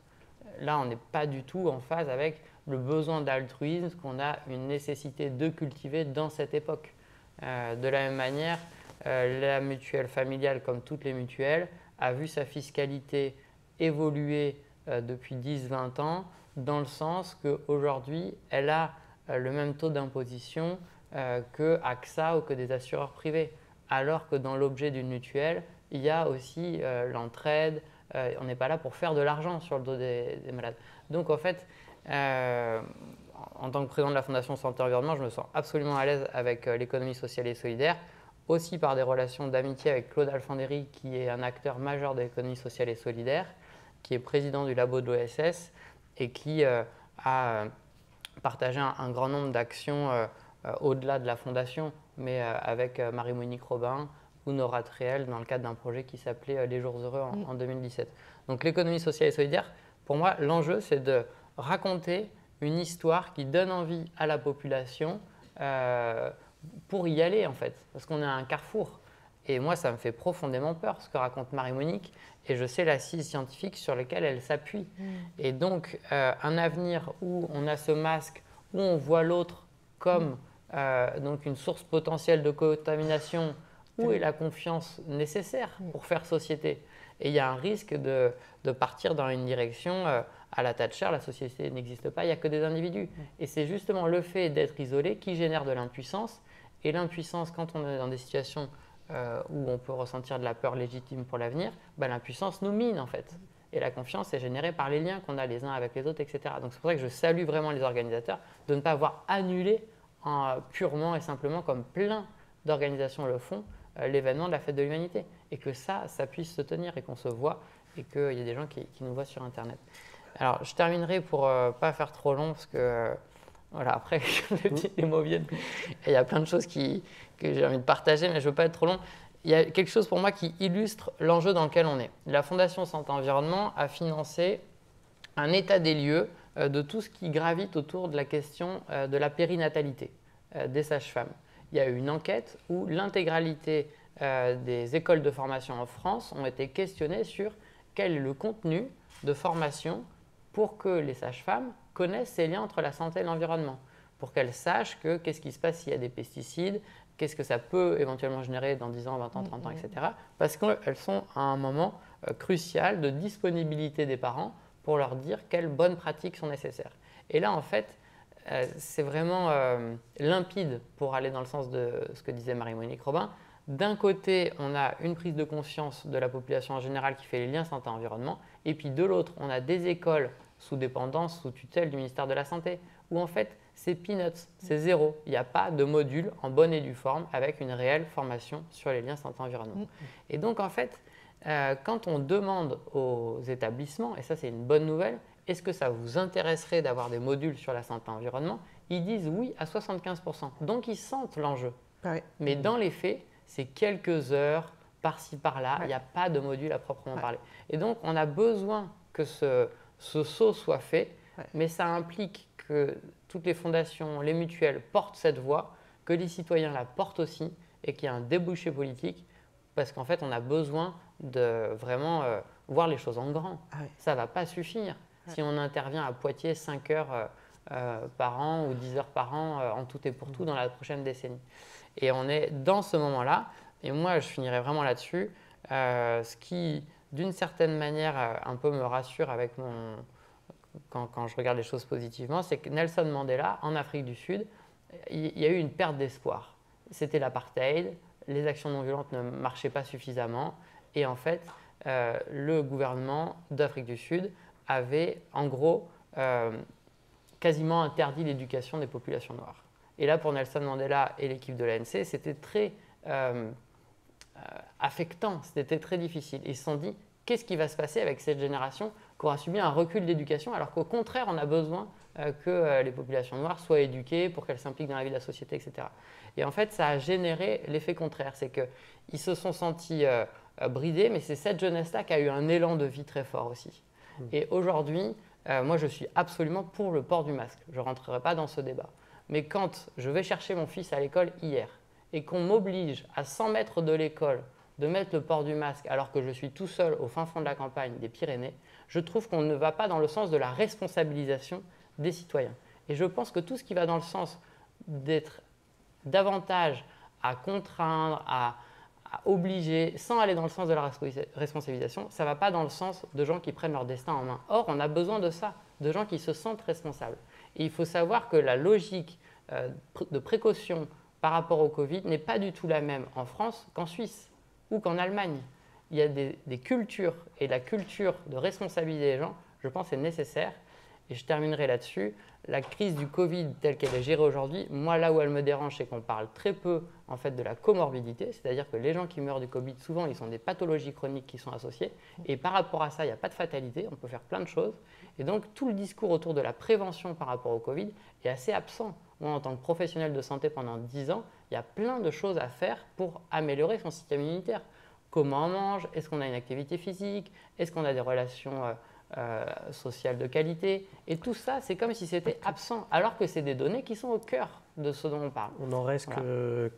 Là, on n'est pas du tout en phase avec le besoin d'altruisme qu'on a une nécessité de cultiver dans cette époque. De la même manière, la mutuelle familiale, comme toutes les mutuelles, a vu sa fiscalité évoluer depuis 10-20 ans dans le sens qu'aujourd'hui, elle a le même taux d'imposition que AXA ou que des assureurs privés. Alors que dans l'objet d'une mutuelle, il y a aussi l'entraide. On n'est pas là pour faire de l'argent sur le dos des malades. Donc en fait, en tant que président de la Fondation Santé et Environnement, je me sens absolument à l'aise avec l'économie sociale et solidaire, aussi par des relations d'amitié avec Claude Alfandéry, qui est un acteur majeur de l'économie sociale et solidaire, qui est président du labo de l'OSS et qui a partagé un grand nombre d'actions au-delà de la Fondation, mais avec Marie-Monique Robin ou Nora Tréhel dans le cadre d'un projet qui s'appelait Les Jours Heureux en 2017. Donc l'économie sociale et solidaire, pour moi, l'enjeu, c'est de raconter une histoire qui donne envie à la population pour y aller, en fait, parce qu'on est à un carrefour. Et moi, ça me fait profondément peur, ce que raconte Marie-Monique, et je sais l'assise scientifique sur laquelle elle s'appuie. Et donc, un avenir où on a ce masque, où on voit l'autre comme donc une source potentielle de contamination, où est la confiance nécessaire pour faire société? Et il y a un risque de partir dans une direction à la Thatcher, la société n'existe pas, il n'y a que des individus. Et c'est justement le fait d'être isolé qui génère de l'impuissance. Et l'impuissance, quand on est dans des situations où on peut ressentir de la peur légitime pour l'avenir, l'impuissance nous mine en fait. Et la confiance est générée par les liens qu'on a les uns avec les autres, etc. Donc c'est pour ça que je salue vraiment les organisateurs de ne pas avoir annulé purement et simplement, comme plein d'organisations le font, l'événement de la Fête de l'Humanité. Et que ça puisse se tenir et qu'on se voit et qu'il y ait des gens qui nous voient sur Internet. Alors je terminerai pour ne pas faire trop long parce que voilà, après les mots viennent. Et il y a plein de choses que j'ai envie de partager, mais je ne veux pas être trop long. Il y a quelque chose pour moi qui illustre l'enjeu dans lequel on est. La Fondation Santé Environnement a financé un état des lieux de tout ce qui gravite autour de la question de la périnatalité des sages-femmes. Il y a eu une enquête où l'intégralité des écoles de formation en France ont été questionnées sur quel est le contenu de formation pour que les sages-femmes connaissent ces liens entre la santé et l'environnement, pour qu'elles sachent qu'est-ce qui se passe s'il y a des pesticides, qu'est-ce que ça peut éventuellement générer dans 10 ans, 20 ans, 30 ans, etc. Parce qu'elles sont à un moment crucial de disponibilité des parents pour leur dire quelles bonnes pratiques sont nécessaires. Et là, en fait, c'est vraiment limpide pour aller dans le sens de ce que disait Marie-Monique Robin. D'un côté, on a une prise de conscience de la population en général qui fait les liens santé-environnement, et puis de l'autre, on a des écoles sous dépendance, sous tutelle du ministère de la Santé, où en fait, c'est peanuts, c'est zéro. Il n'y a pas de module en bonne et due forme avec une réelle formation sur les liens santé-environnement. Et donc, en fait, quand on demande aux établissements, et ça c'est une bonne nouvelle, est-ce que ça vous intéresserait d'avoir des modules sur la santé-environnement? Ils disent oui à 75%. Donc, ils sentent l'enjeu. Ouais. Mais dans les faits, c'est quelques heures par-ci, par-là. Il n'y a pas de module à proprement parler. Et donc, on a besoin que ce saut soit fait, mais ça implique que toutes les fondations, les mutuelles portent cette voix, que les citoyens la portent aussi et qu'il y a un débouché politique parce qu'en fait, on a besoin de vraiment voir les choses en grand. Ça ne va pas suffire si on intervient à Poitiers 5 heures par an ou 10 heures par an en tout et pour tout dans la prochaine décennie. Et on est dans ce moment-là, et moi je finirai vraiment là-dessus, ce qui d'une certaine manière un peu me rassure avec quand je regarde les choses positivement, c'est que Nelson Mandela, en Afrique du Sud, il y a eu une perte d'espoir. C'était l'apartheid, les actions non violentes ne marchaient pas suffisamment. Et en fait, le gouvernement d'Afrique du Sud avait en gros quasiment interdit l'éducation des populations noires. Et là, pour Nelson Mandela et l'équipe de l'ANC, c'était très affectant, c'était très difficile. Ils se sont dit, qu'est-ce qui va se passer avec cette génération qui aura subi un recul d'éducation, alors qu'au contraire, on a besoin que les populations noires soient éduquées pour qu'elles s'impliquent dans la vie de la société, etc. Et en fait, ça a généré l'effet contraire, c'est qu'ils se sont sentis bridés, mais c'est cette jeunesse-là qui a eu un élan de vie très fort aussi. Et aujourd'hui, moi, je suis absolument pour le port du masque. Je ne rentrerai pas dans ce débat. Mais quand je vais chercher mon fils à l'école hier et qu'on m'oblige à 100 mètres de l'école de mettre le port du masque alors que je suis tout seul au fin fond de la campagne des Pyrénées, je trouve qu'on ne va pas dans le sens de la responsabilisation des citoyens. Et je pense que tout ce qui va dans le sens d'être davantage à contraindre, à obliger, sans aller dans le sens de la responsabilisation, ça ne va pas dans le sens de gens qui prennent leur destin en main. Or, on a besoin de ça, de gens qui se sentent responsables. Et il faut savoir que la logique de précaution par rapport au Covid n'est pas du tout la même en France qu'en Suisse ou qu'en Allemagne. Il y a des cultures, et la culture de responsabiliser les gens, je pense, est nécessaire. Et je terminerai là-dessus. La crise du Covid telle qu'elle est gérée aujourd'hui, moi, là où elle me dérange, c'est qu'on parle très peu en fait, de la comorbidité, c'est-à-dire que les gens qui meurent du Covid, souvent, ils ont des pathologies chroniques qui sont associées. Et par rapport à ça, il n'y a pas de fatalité, on peut faire plein de choses. Et donc, tout le discours autour de la prévention par rapport au Covid est assez absent. Moi, en tant que professionnel de santé pendant 10 ans, il y a plein de choses à faire pour améliorer son système immunitaire. Comment on mange? Est-ce qu'on a une activité physique? Est-ce qu'on a des relations sociales de qualité? Et tout ça, c'est comme si c'était absent, alors que c'est des données qui sont au cœur de ce dont on parle. On n'en reste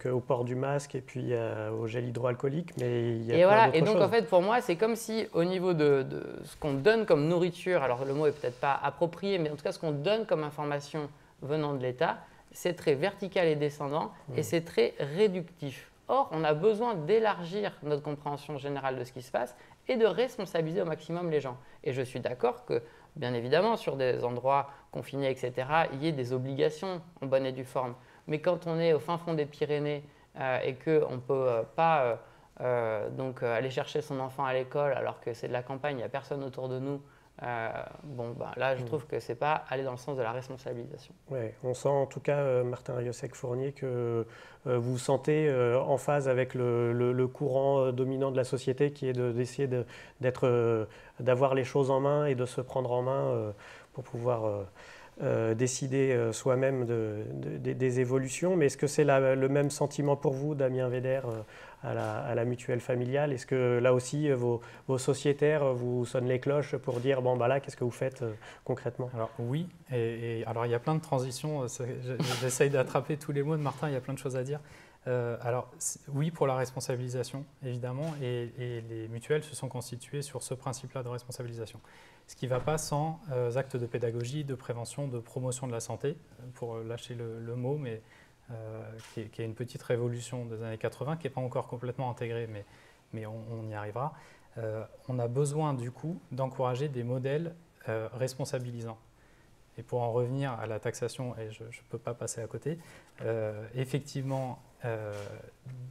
qu'au port du masque et puis au gel hydroalcoolique, mais il y a plein d'autres choses. Et donc, en fait, pour moi, c'est comme si au niveau de ce qu'on donne comme nourriture, alors le mot est peut-être pas approprié, mais en tout cas, ce qu'on donne comme information venant de l'État, c'est très vertical et descendant et c'est très réductif. Or, on a besoin d'élargir notre compréhension générale de ce qui se passe et de responsabiliser au maximum les gens. Et je suis d'accord que, bien évidemment, sur des endroits confinés, etc., il y ait des obligations en bonne et due forme. Mais quand on est au fin fond des Pyrénées et qu'on ne peut pas donc, aller chercher son enfant à l'école alors que c'est de la campagne, il n'y a personne autour de nous, là, je trouve que ce n'est pas aller dans le sens de la responsabilisation. Ouais, on sent en tout cas, Martin Rieussec-Fournier, que vous vous sentez en phase avec le courant dominant de la société qui est d'essayer d'avoir les choses en main et de se prendre en main pour pouvoir décider soi-même des évolutions. Mais est-ce que c'est le même sentiment pour vous, Damien Védère, à la mutuelle familiale? Est-ce que là aussi, vos sociétaires vous sonnent les cloches pour dire, bon, bah là, qu'est-ce que vous faites concrètement? Alors oui, alors il y a plein de transitions. J'essaye d'attraper tous les mots de Martin, il y a plein de choses à dire. Alors oui, pour la responsabilisation, évidemment, et les mutuelles se sont constituées sur ce principe-là de responsabilisation. Ce qui ne va pas sans actes de pédagogie, de prévention, de promotion de la santé, pour lâcher le mot, mais qui est une petite révolution des années 80, qui n'est pas encore complètement intégrée, mais on y arrivera. On a besoin du coup d'encourager des modèles responsabilisants. Et pour en revenir à la taxation, et je ne peux pas passer à côté, effectivement,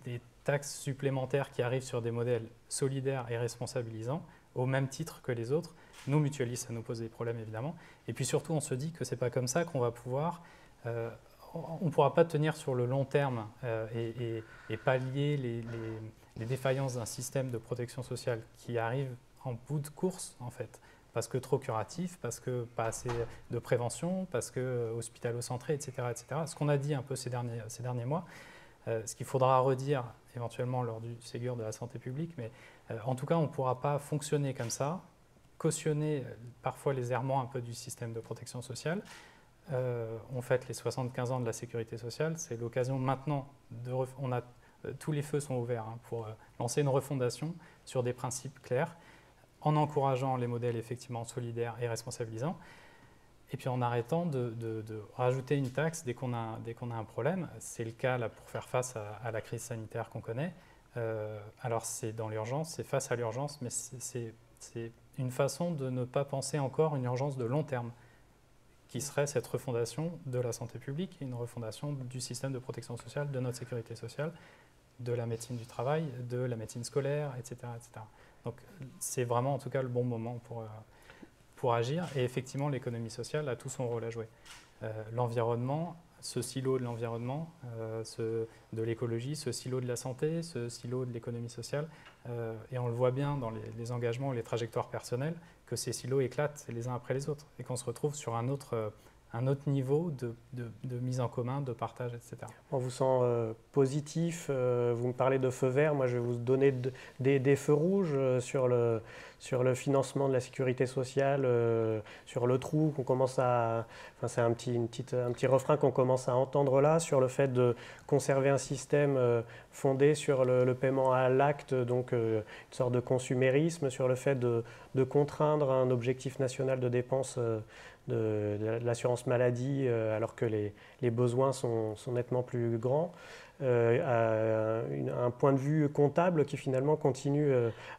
des taxes supplémentaires qui arrivent sur des modèles solidaires et responsabilisants, au même titre que les autres, nous mutualistes, ça nous pose des problèmes évidemment. Et puis surtout, on se dit que ce n'est pas comme ça qu'on va pouvoir... on ne pourra pas tenir sur le long terme et pallier les défaillances d'un système de protection sociale qui arrive en bout de course, en fait, parce que trop curatif, parce que pas assez de prévention, parce que hospitalo-centré, etc., etc. Ce qu'on a dit un peu ces derniers mois, ce qu'il faudra redire éventuellement lors du Ségur de la santé publique, mais en tout cas, on ne pourra pas fonctionner comme ça, cautionner parfois les errements un peu du système de protection sociale. On fête les 75 ans de la sécurité sociale, c'est l'occasion maintenant tous les feux sont ouverts pour lancer une refondation sur des principes clairs, en encourageant les modèles effectivement solidaires et responsabilisants, et puis en arrêtant de rajouter une taxe dès qu'on a un problème. C'est le cas là, pour faire face à la crise sanitaire qu'on connaît. Alors c'est dans l'urgence, c'est face à l'urgence, mais c'est une façon de ne pas penser encore une urgence de long terme, qui serait cette refondation de la santé publique et une refondation du système de protection sociale, de notre sécurité sociale, de la médecine du travail, de la médecine scolaire, etc. etc. Donc c'est vraiment en tout cas le bon moment pour agir. Et effectivement, l'économie sociale a tout son rôle à jouer. L'environnement, ce silo de l'environnement, de l'écologie, ce silo de la santé, ce silo de l'économie sociale. Et on le voit bien dans les engagements ou les trajectoires personnelles, que ces silos éclatent les uns après les autres et qu'on se retrouve sur un autre niveau de mise en commun, de partage, etc. On vous sent positif, vous me parlez de feu vert, moi je vais vous donner des feux rouges sur le financement de la sécurité sociale, sur le trou qu'on commence à... Enfin, c'est un petit refrain qu'on commence à entendre là, sur le fait de conserver un système fondé sur le paiement à l'acte, donc une sorte de consumérisme, sur le fait de contraindre un objectif national de dépenses de l'assurance maladie, alors que les besoins sont nettement plus grands, un point de vue comptable qui finalement continue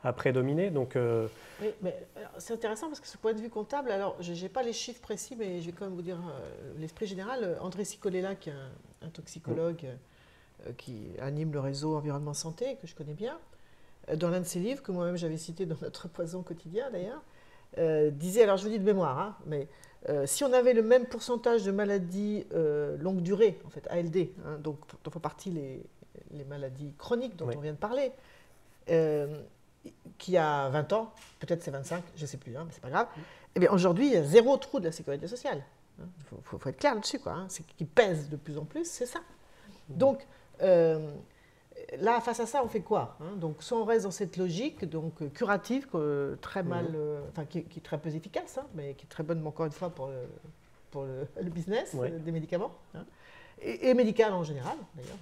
à prédominer. Donc, oui, mais c'est intéressant parce que ce point de vue comptable, alors je n'ai pas les chiffres précis, mais je vais quand même vous dire l'esprit général. André Cicolella, qui est un toxicologue qui anime le réseau Environnement Santé, que je connais bien, dans l'un de ses livres, que moi-même j'avais cité dans notre poison quotidien d'ailleurs, disait, alors je vous dis de mémoire, hein, mais si on avait le même pourcentage de maladies longue durée, en fait, ALD, hein, donc dont font partie les maladies chroniques dont on vient de parler, qui a 20 ans, peut-être c'est 25, je ne sais plus, hein, mais ce n'est pas grave, eh bien aujourd'hui, il y a 0 trou de la sécurité sociale. Il faut être clair là-dessus, quoi. Hein, c'est qui pèse de plus en plus, c'est ça. Donc, là, face à ça, on fait quoi, hein? Donc, soit on reste dans cette logique donc, curative, très mal, enfin, qui est très peu efficace, hein, mais qui est très bonne, encore une fois, pour le business des médicaments, hein, et médical en général, d'ailleurs.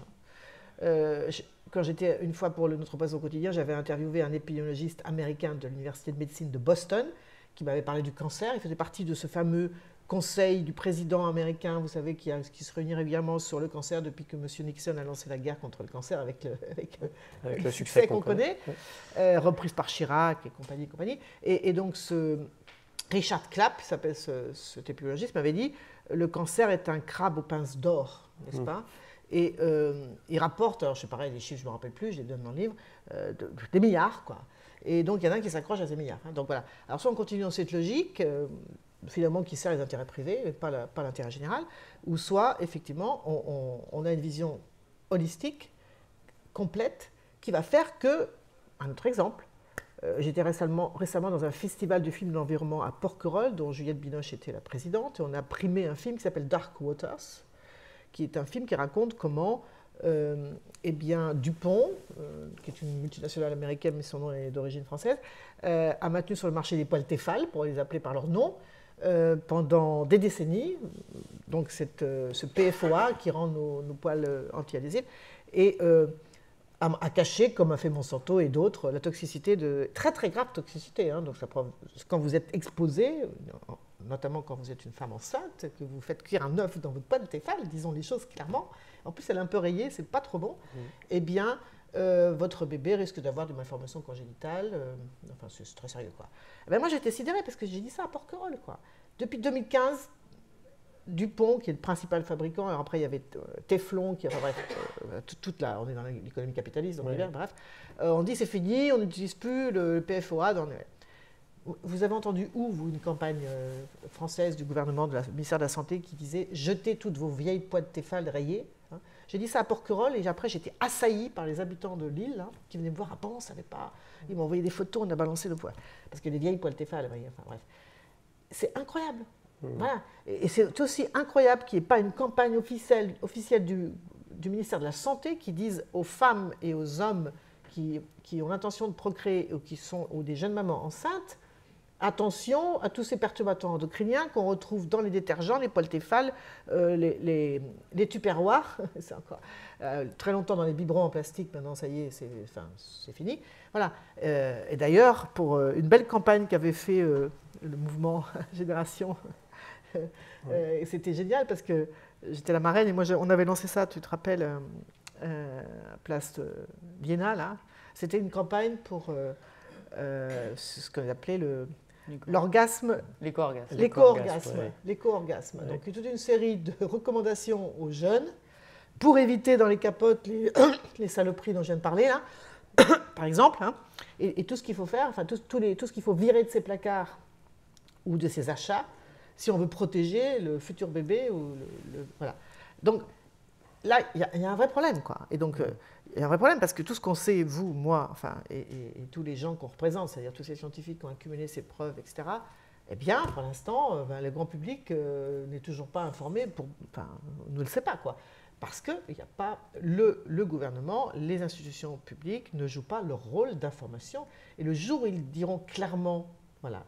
Quand j'étais une fois pour notre poison quotidien, j'avais interviewé un épidémiologiste américain de l'Université de médecine de Boston qui m'avait parlé du cancer. Il faisait partie de ce fameux conseil du président américain, vous savez, qui se réunit régulièrement sur le cancer depuis que M. Nixon a lancé la guerre contre le cancer avec le succès qu'on connaît, reprise par Chirac et compagnie. Et donc, Richard Clapp, qui s'appelle cet épidémiologiste, m'avait dit « Le cancer est un crabe aux pinces d'or », n'est-ce pas ? Et il rapporte, alors je sais pareil, les chiffres je ne me rappelle plus, je les donne dans le livre, des milliards, quoi. Et donc il y en a un qui s'accroche à ces milliards. Hein. Donc voilà. Alors soit on continue dans cette logique, finalement qui sert les intérêts privés, et pas l'intérêt général, ou soit effectivement on a une vision holistique, complète, qui va faire que, un autre exemple, j'étais récemment dans un festival du film de l'environnement à Porquerolles, dont Juliette Binoche était la présidente, et on a primé un film qui s'appelle Dark Waters, qui est un film qui raconte comment eh bien, DuPont, qui est une multinationale américaine, mais son nom est d'origine française, a maintenu sur le marché des poils Tefal, pour les appeler par leur nom, pendant des décennies, donc ce PFOA qui rend nos poils anti-adhésifs, et a caché, comme a fait Monsanto et d'autres, la toxicité très très grave toxicité. Hein, donc ça prend, quand vous êtes exposé, notamment quand vous êtes une femme enceinte, que vous faites cuire un œuf dans votre poêle Tefal, disons les choses clairement, en plus elle est un peu rayée, c'est pas trop bon, eh bien votre bébé risque d'avoir des malformations congénitales, enfin c'est très sérieux quoi. Eh bien, moi j'étais sidérée parce que j'ai dit ça à Porquerolles quoi. Depuis 2015, DuPont, qui est le principal fabricant, alors après il y avait Teflon, qui, enfin bref, on est dans l'économie capitaliste, donc bref, on dit c'est fini, on n'utilise plus le PFOA dans les... Vous avez entendu où, vous, une campagne française du gouvernement, du ministère de la Santé, qui disait « Jetez toutes vos vieilles poêles Tefal rayées hein. ». J'ai dit ça à Porquerolles et après j'étais assaillie par les habitants de l'île hein, qui venaient me voir. « Ah bon, on ne savait pas ». Ils m'ont envoyé des photos, on a balancé le poêle. Parce que les vieilles poêles Tefal, enfin bref. C'est incroyable. Voilà. Et c'est aussi incroyable qu'il n'y ait pas une campagne officielle du ministère de la Santé qui dise aux femmes et aux hommes qui ont l'intention de procréer ou des jeunes mamans enceintes, attention à tous ces perturbateurs endocriniens qu'on retrouve dans les détergents, les poêles Tefal, les tupperwares, c'est encore très longtemps dans les biberons en plastique, maintenant ça y est, c'est fini. Voilà. Et d'ailleurs, pour une belle campagne qu'avait fait le mouvement Génération, c'était génial parce que j'étais la marraine et moi on avait lancé ça, tu te rappelles, place Vienna, là. C'était une campagne pour ce qu'on appelait l'orgasme. L'éco-orgasme. L'éco-orgasme. Donc toute une série de recommandations aux jeunes pour éviter dans les capotes les saloperies dont je viens de parler, là, par exemple, hein, et tout ce qu'il faut faire, enfin tout ce qu'il faut virer de ses placards ou de ses achats, si on veut protéger le futur bébé. Voilà. Donc là, il y a un vrai problème, quoi. Et donc, il y a un vrai problème parce que tout ce qu'on sait, vous, moi, enfin, et tous les gens qu'on représente, c'est-à-dire tous ces scientifiques qui ont accumulé ces preuves, etc., eh bien, pour l'instant, le grand public n'est toujours pas informé, ne le sait pas, quoi. Parce que il y a pas le gouvernement, les institutions publiques ne jouent pas leur rôle d'information. Et le jour où ils diront clairement, voilà,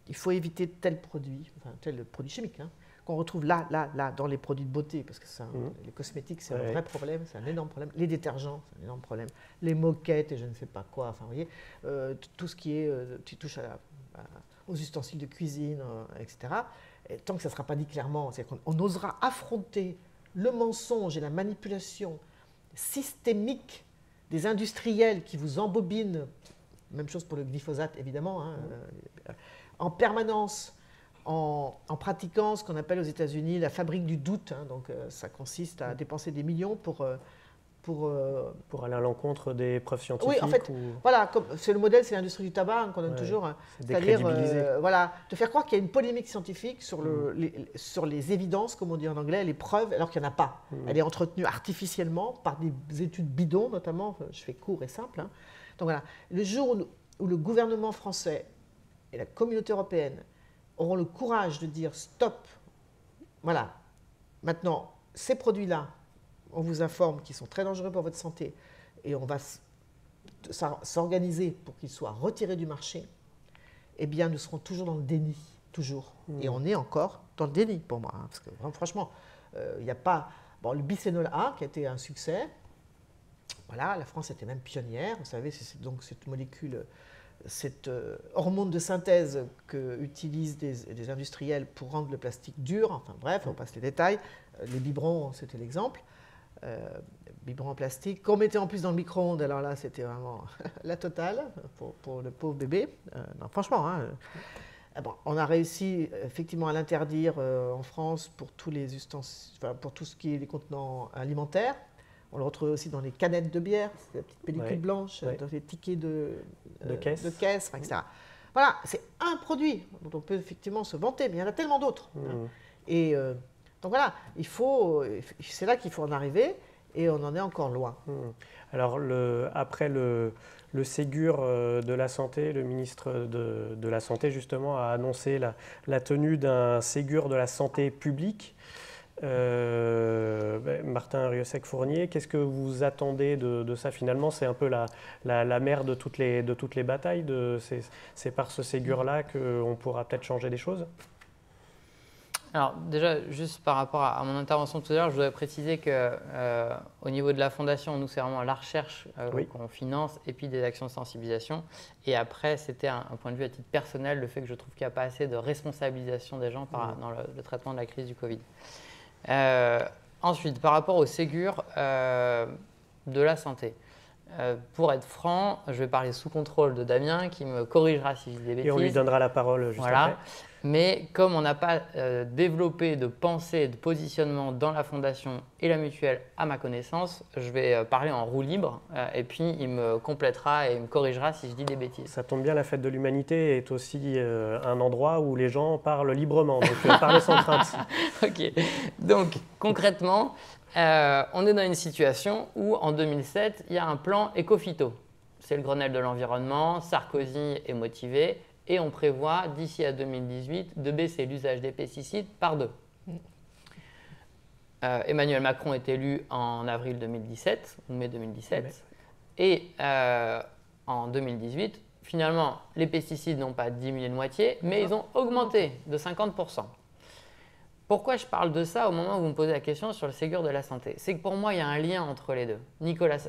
il faut éviter tel produit, enfin tel produit chimique, hein, qu'on retrouve là, dans les produits de beauté, parce que les cosmétiques, c'est un vrai problème, c'est un énorme problème. Les détergents, c'est un énorme problème. Les moquettes et je ne sais pas quoi, enfin, vous voyez, tout ce qui touche aux ustensiles de cuisine, etc. Et tant que ça ne sera pas dit clairement, c'est-à-dire qu'on osera affronter le mensonge et la manipulation systémique des industriels qui vous embobinent, même chose pour le glyphosate évidemment, hein, en permanence, en pratiquant ce qu'on appelle aux États-Unis la fabrique du doute. Hein, donc ça consiste à dépenser des millions pour aller à l'encontre des preuves scientifiques. Oui, en fait, voilà, c'est le modèle, c'est l'industrie du tabac hein, qu'on donne toujours. C'est-à-dire, voilà, te faire croire qu'il y a une polémique scientifique sur, sur les évidences, comme on dit en anglais, les preuves, alors qu'il n'y en a pas. Elle est entretenue artificiellement par des études bidons, notamment, je fais court et simple. Hein. Donc voilà, le jour où le gouvernement français et la communauté européenne auront le courage de dire stop, voilà, maintenant, ces produits-là, on vous informe qu'ils sont très dangereux pour votre santé et on va s'organiser pour qu'ils soient retirés du marché, eh bien, nous serons toujours dans le déni, toujours. Et on est encore dans le déni, pour moi. Hein, parce que franchement, il n'y a pas... Bon, le bisphénol A, qui a été un succès, voilà, la France était même pionnière. Vous savez, c'est donc cette molécule, cette hormone de synthèse qu'utilisent des industriels pour rendre le plastique dur. Enfin bref, on passe les détails. Les biberons, c'était l'exemple. Biberon en plastique, qu'on mettait en plus dans le micro-ondes, alors là c'était vraiment la totale pour le pauvre bébé. Non, franchement, hein, bon, on a réussi effectivement à l'interdire en France pour tous les ustensiles, enfin, pour tout ce qui est les contenants alimentaires. On le retrouve aussi dans les canettes de bière, la petite pellicule blanche, dans les tickets de caisse, etc. Voilà, c'est un produit dont on peut effectivement se vanter, mais il y en a tellement d'autres. Hein. Et donc voilà, c'est là qu'il faut en arriver et on en est encore loin. Alors après le Ségur de la Santé, le ministre de la Santé justement a annoncé la tenue d'un Ségur de la santé publique. Martin Rieusec-Fournier, qu'est-ce que vous attendez de ça finalement? C'est un peu la mère de toutes les batailles. C'est par ce Ségur-là qu'on pourra peut-être changer des choses? Alors déjà, juste par rapport à mon intervention tout à l'heure, je voudrais préciser qu'au niveau de la Fondation, nous, c'est vraiment la recherche qu'on finance et puis des actions de sensibilisation. Et après, c'était un point de vue à titre personnel, le fait que je trouve qu'il n'y a pas assez de responsabilisation des gens dans le traitement de la crise du Covid. Ensuite, par rapport au Ségur de la santé, pour être franc, je vais parler sous contrôle de Damien qui me corrigera si je dis des bêtises. Et on lui donnera la parole juste après. Mais comme on n'a pas développé de pensée, de positionnement dans la fondation et la mutuelle à ma connaissance, je vais parler en roue libre et puis il me complétera et il me corrigera si je dis des bêtises. Ça tombe bien, la fête de l'humanité est aussi un endroit où les gens parlent librement, donc parlez sans crainte. Ok, donc concrètement, on est dans une situation où en 2007, il y a un plan éco-phyto. C'est le Grenelle de l'environnement, Sarkozy est motivé. Et on prévoit d'ici à 2018 de baisser l'usage des pesticides par 2. Emmanuel Macron est élu en avril 2017, ou mai 2017. Et en 2018, finalement, les pesticides n'ont pas diminué de moitié, mais ils ont augmenté de 50%. Pourquoi je parle de ça au moment où vous me posez la question sur le Ségur de la santé? C'est que pour moi, il y a un lien entre les deux. Nicolas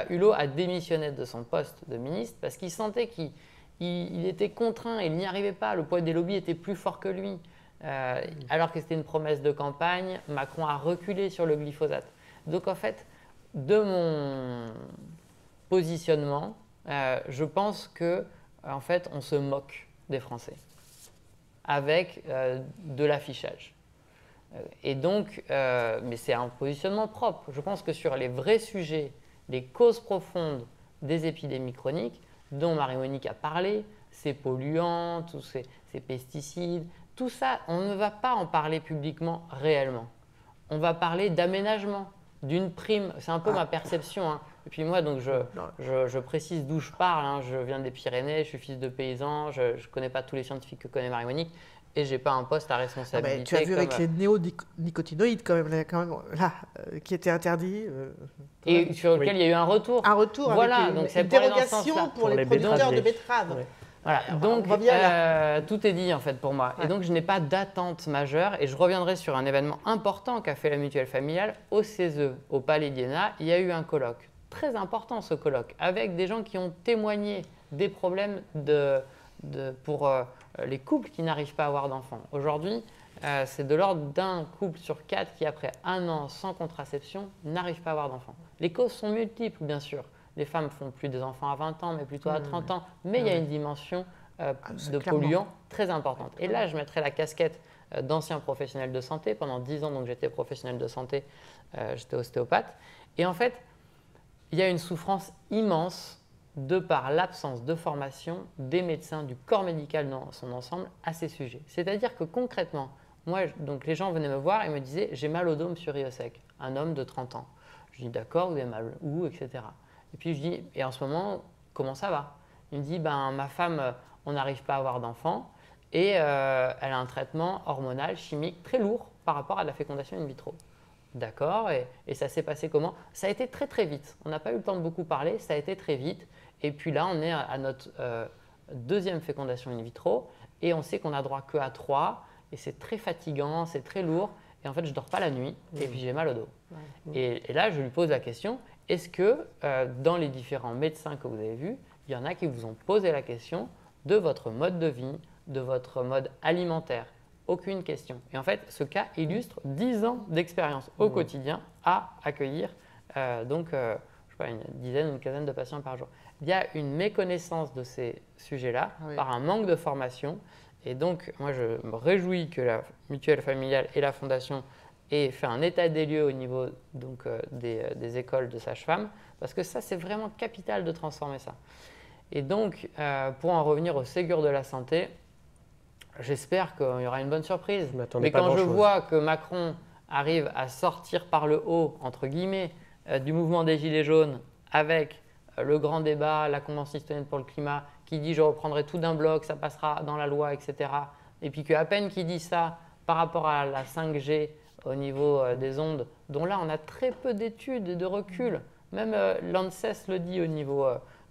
Hulot a démissionné de son poste de ministre parce qu'il sentait qu'il était contraint, il n'y arrivait pas, le poids des lobbies était plus fort que lui. Alors que c'était une promesse de campagne, Macron a reculé sur le glyphosate. Donc en fait, de mon positionnement, je pense que en fait, on se moque des Français avec de l'affichage. Et donc, mais c'est un positionnement propre. Je pense que sur les vrais sujets, les causes profondes des épidémies chroniques, dont Marie-Monique a parlé, ces polluants, tous ces pesticides, tout ça, on ne va pas en parler publiquement réellement. On va parler d'aménagement, d'une prime. C'est un peu ma perception. Hein. Et puis moi, donc je précise d'où je parle. Hein. Je viens des Pyrénées, je suis fils de paysan, je ne connais pas tous les scientifiques que connaît Marie-Monique et je n'ai pas un poste à responsabilité. Tu as vu avec les néonicotinoïdes quand même, là qui étaient interdits. Et sur lequel il y a eu un retour. Un retour voilà, avec donc une dérogation pour les producteurs de betteraves. Ouais. Voilà, donc tout est dit en fait pour moi. Ouais. Et donc je n'ai pas d'attente majeure et je reviendrai sur un événement important qu'a fait la Mutuelle Familiale au CESE, au Palais d'Iéna. Il y a eu un colloque, très important ce colloque, avec des gens qui ont témoigné des problèmes pour les couples qui n'arrivent pas à avoir d'enfants. Aujourd'hui, c'est de l'ordre d'un couple sur 4 qui, après 1 an sans contraception, n'arrive pas à avoir d'enfants. Les causes sont multiples, bien sûr. Les femmes font plus des enfants à 20 ans, mais plutôt à 30 ans. Mais il y a une dimension de polluants très importante. Et là, je mettrai la casquette d'ancien professionnel de santé. Pendant 10 ans, donc j'étais professionnel de santé, j'étais ostéopathe. Et en fait, il y a une souffrance immense de par l'absence de formation des médecins, du corps médical dans son ensemble à ces sujets. C'est-à-dire que concrètement, moi, donc les gens venaient me voir et me disaient « j'ai mal au dos, monsieur Riosec », un homme de 30 ans. Je dis « d'accord, vous avez mal où ?» etc. Et puis je dis « et en ce moment, comment ça va ?» Il me dit ben, « ma femme, on n'arrive pas à avoir d'enfant et elle a un traitement hormonal, chimique très lourd par rapport à la fécondation in vitro. » D'accord, et ça s'est passé comment? Ça a été très très vite. On n'a pas eu le temps de beaucoup parler, ça a été très vite. Et puis là, on est à notre deuxième fécondation in vitro et on sait qu'on a droit que à 3 et c'est très fatigant, c'est très lourd. Et en fait, je ne dors pas la nuit et puis j'ai mal au dos. Et là, je lui pose la question, est-ce que dans les différents médecins que vous avez vus, il y en a qui vous ont posé la question de votre mode de vie, de votre mode alimentaire? Aucune question. Et en fait, ce cas illustre 10 ans d'expérience au quotidien à accueillir je sais pas, une dizaine ou une quinzaine de patients par jour. Il y a une méconnaissance de ces sujets-là par un manque de formation. Et donc, moi, je me réjouis que la Mutuelle Familiale et la Fondation aient fait un état des lieux au niveau donc, des écoles de sages-femmes, parce que ça, c'est vraiment capital de transformer ça. Et donc, pour en revenir au Ségur de la santé, j'espère qu'il y aura une bonne surprise. Mais quand je vois que Macron arrive à sortir par le haut, entre guillemets, du mouvement des Gilets jaunes avec le grand débat, la Convention citoyenne pour le climat, qui dit « je reprendrai tout d'un bloc, ça passera dans la loi, etc. » Et puis qu'à peine qu'il dit ça par rapport à la 5G au niveau des ondes, dont là on a très peu d'études et de recul, même l'ANSES le dit au niveau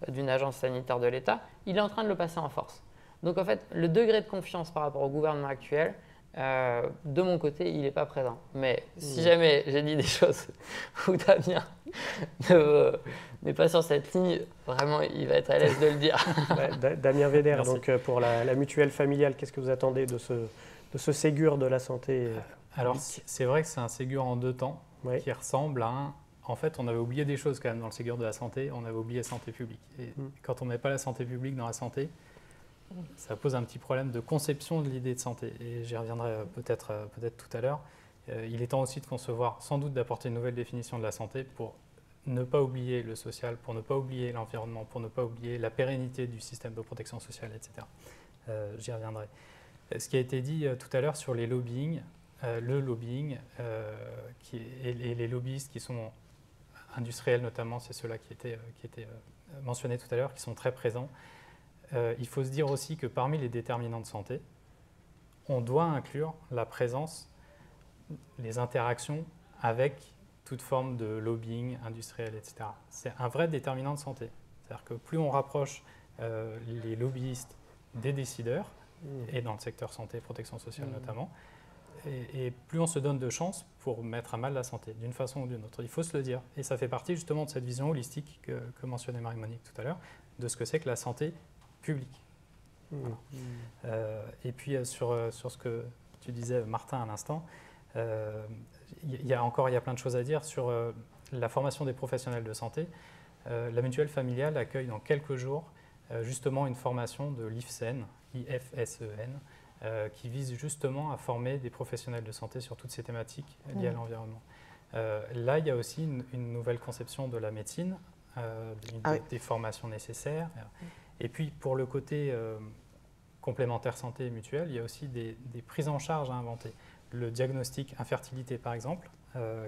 d'une agence sanitaire de l'État, il est en train de le passer en force. Donc en fait, le degré de confiance par rapport au gouvernement actuel, de mon côté, il n'est pas présent. Mais si jamais j'ai dit des choses où Damien n'est pas sur cette ligne, vraiment, il va être à l'aise de le dire. Damien Védère, donc pour la mutuelle familiale, qu'est-ce que vous attendez de ce Ségur de la santé? Alors, c'est vrai que c'est un Ségur en 2 temps qui ressemble à un… En fait, on avait oublié des choses quand même dans le Ségur de la santé, on avait oublié la santé publique. Et quand on ne met pas la santé publique dans la santé, ça pose un petit problème de conception de l'idée de santé. Et j'y reviendrai peut-être tout à l'heure. Il est temps aussi de concevoir, sans doute d'apporter une nouvelle définition de la santé pour ne pas oublier le social, pour ne pas oublier l'environnement, pour ne pas oublier la pérennité du système de protection sociale, etc. J'y reviendrai. Ce qui a été dit tout à l'heure sur les lobbying, le lobbying et les lobbyistes qui sont industriels notamment, c'est ceux-là qui étaient mentionnés tout à l'heure, qui sont très présents. Il faut se dire aussi que parmi les déterminants de santé, on doit inclure la présence, les interactions avec toute forme de lobbying industriel, etc. C'est un vrai déterminant de santé. C'est-à-dire que plus on rapproche les lobbyistes des décideurs, et dans le secteur santé et protection sociale notamment, et plus on se donne de chances pour mettre à mal la santé, d'une façon ou d'une autre. Il faut se le dire. Et ça fait partie justement de cette vision holistique que mentionnait Marie-Monique tout à l'heure, de ce que c'est que la santé publique. Voilà. Et puis sur ce que tu disais, Martin, à l'instant, il y a plein de choses à dire sur la formation des professionnels de santé. La mutuelle familiale accueille dans quelques jours justement une formation de l'IFSEN, IFSEN, qui vise justement à former des professionnels de santé sur toutes ces thématiques liées à l'environnement. Là, il y a aussi une nouvelle conception de la médecine, des formations nécessaires. Et puis, pour le côté complémentaire santé et mutuelle, il y a aussi des prises en charge à inventer. Le diagnostic infertilité, par exemple,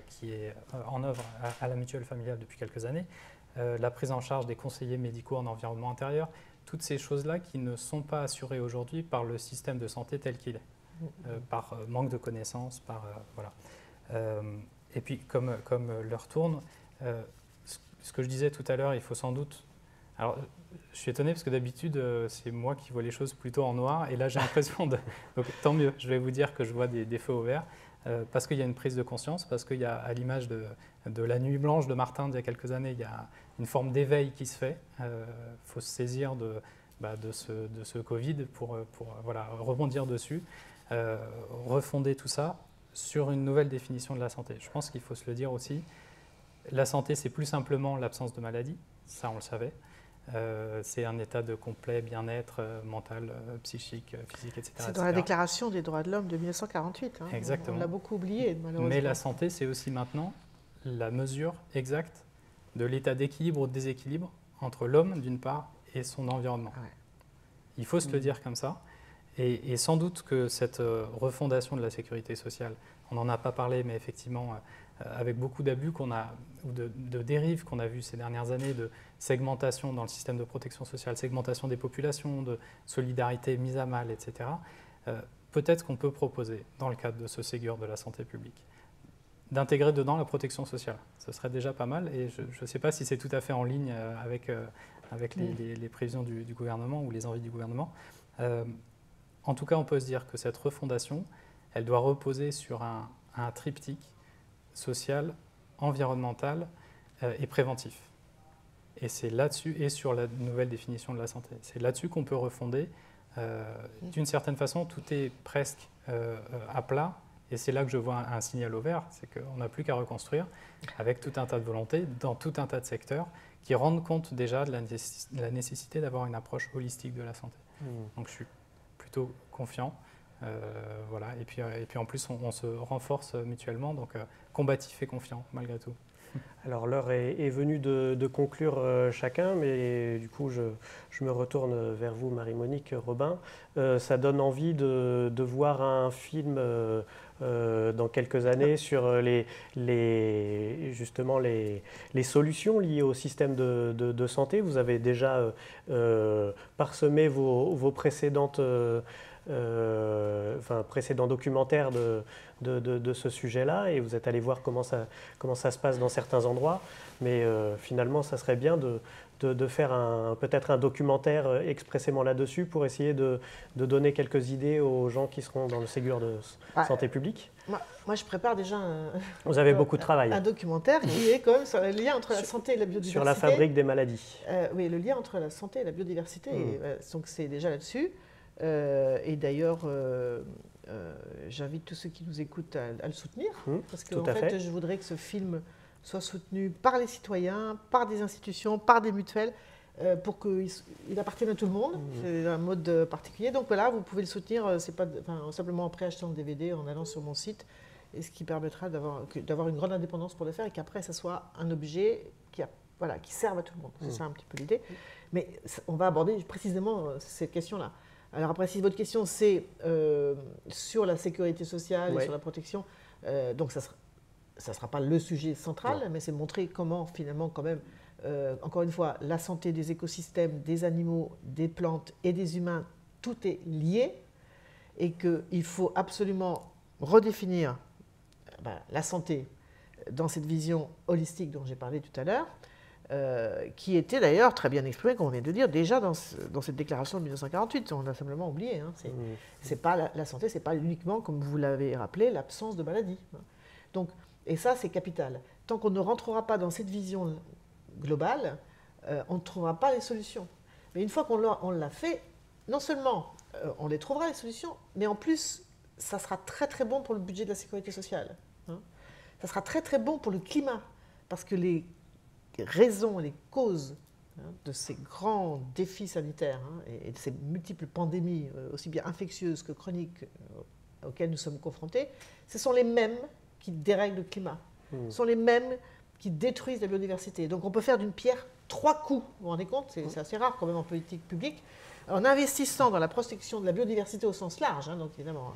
qui est en œuvre à la mutuelle familiale depuis quelques années, la prise en charge des conseillers médicaux en environnement intérieur, toutes ces choses-là qui ne sont pas assurées aujourd'hui par le système de santé tel qu'il est, par manque de connaissances, voilà. Et puis, comme l'heure tourne, ce que je disais tout à l'heure, il faut sans doute... Alors, je suis étonné parce que d'habitude, c'est moi qui vois les choses plutôt en noir, et là, j'ai l'impression de... Donc, tant mieux, je vais vous dire que je vois des feux au vert, parce qu'il y a une prise de conscience, parce qu'il y a, à l'image de la nuit blanche de Martin d'il y a quelques années, il y a une forme d'éveil qui se fait. Il faut se saisir de ce Covid pour voilà, rebondir dessus, refonder tout ça sur une nouvelle définition de la santé. Je pense qu'il faut se le dire aussi. La santé, c'est plus simplement l'absence de maladie, ça on le savait. C'est un état de complet bien-être mental, psychique, physique, etc. C'est dans la Déclaration des droits de l'homme de 1948. Hein. Exactement. On l'a beaucoup oublié, malheureusement. Mais la santé, c'est aussi maintenant la mesure exacte de l'état d'équilibre ou de déséquilibre entre l'homme, d'une part, et son environnement. Ouais. Il faut se le dire comme ça. Et sans doute que cette refondation de la sécurité sociale, on n'en a pas parlé, mais effectivement, avec beaucoup d'abus ou de dérives qu'on a vues ces dernières années, de segmentation dans le système de protection sociale, segmentation des populations, de solidarité mise à mal, etc., peut-être qu'on peut proposer, dans le cadre de ce Ségur de la santé publique, d'intégrer dedans la protection sociale. Ce serait déjà pas mal, et je ne sais pas si c'est tout à fait en ligne avec les prévisions du gouvernement ou les envies du gouvernement. En tout cas, on peut se dire que cette refondation, elle doit reposer sur un triptyque social, environnemental et préventif. Et c'est là-dessus, et sur la nouvelle définition de la santé. C'est là-dessus qu'on peut refonder. D'une certaine façon, tout est presque à plat, et c'est là que je vois un signal au vert, c'est qu'on n'a plus qu'à reconstruire avec tout un tas de volontés dans tout un tas de secteurs qui rendent compte déjà de la nécessité d'avoir une approche holistique de la santé. Donc je suis plutôt confiant. Voilà. Et puis en plus, on se renforce mutuellement, donc combatif et confiant malgré tout. Alors l'heure est venue de conclure chacun, mais du coup je me retourne vers vous, Marie-Monique, Robin. Ça donne envie de voir un film dans quelques années sur justement les solutions liées au système de santé. Vous avez déjà parsemé vos précédentes précédents documentaires de ce sujet-là, et vous êtes allé voir comment ça se passe dans certains endroits, mais finalement ça serait bien de faire peut-être un documentaire expressément là-dessus pour essayer de donner quelques idées aux gens qui seront dans le Ségur de santé publique. Moi je prépare déjà vous avez beaucoup de travail. Un documentaire qui est quand même sur le lien entre la santé et la biodiversité. Sur la fabrique des maladies. Oui, le lien entre la santé et la biodiversité, donc c'est déjà là-dessus. Et d'ailleurs, j'invite tous ceux qui nous écoutent à le soutenir, parce que en fait, je voudrais que ce film soit soutenu par les citoyens, par des institutions, par des mutuelles, pour qu'il appartienne à tout le monde. C'est un mode particulier. Donc voilà, vous pouvez le soutenir, c'est pas, simplement en préachetant le DVD, en allant sur mon site, et ce qui permettra d'avoir une grande indépendance pour le faire, et qu'après, ça soit un objet qui serve à tout le monde. C'est ça un petit peu l'idée. Mais on va aborder précisément cette question-là. Alors après, si votre question c'est sur la sécurité sociale et sur la protection, donc ça sera pas le sujet central, mais c'est montrer comment finalement quand même, encore une fois, la santé des écosystèmes, des animaux, des plantes et des humains, tout est lié, et qu'il faut absolument redéfinir la santé dans cette vision holistique dont j'ai parlé tout à l'heure, qui était d'ailleurs très bien exprimé, comme on vient de dire, déjà dans cette déclaration de 1948. On l'a simplement oublié. Hein. C'est pas la santé, c'est pas uniquement, comme vous l'avez rappelé, l'absence de maladie. Donc, et ça, c'est capital. Tant qu'on ne rentrera pas dans cette vision globale, on ne trouvera pas les solutions. Mais une fois qu'on l'a fait, non seulement on les trouvera les solutions, mais en plus, ça sera très très bon pour le budget de la sécurité sociale. Hein. Ça sera très très bon pour le climat, parce que les raisons, les causes de ces grands défis sanitaires et de ces multiples pandémies, aussi bien infectieuses que chroniques, auxquelles nous sommes confrontés, ce sont les mêmes qui dérèglent le climat. Ce sont les mêmes qui détruisent la biodiversité. Donc on peut faire d'une pierre 3 coups. Vous vous rendez compte? C'est assez rare quand même en politique publique. En investissant dans la protection de la biodiversité au sens large, donc évidemment,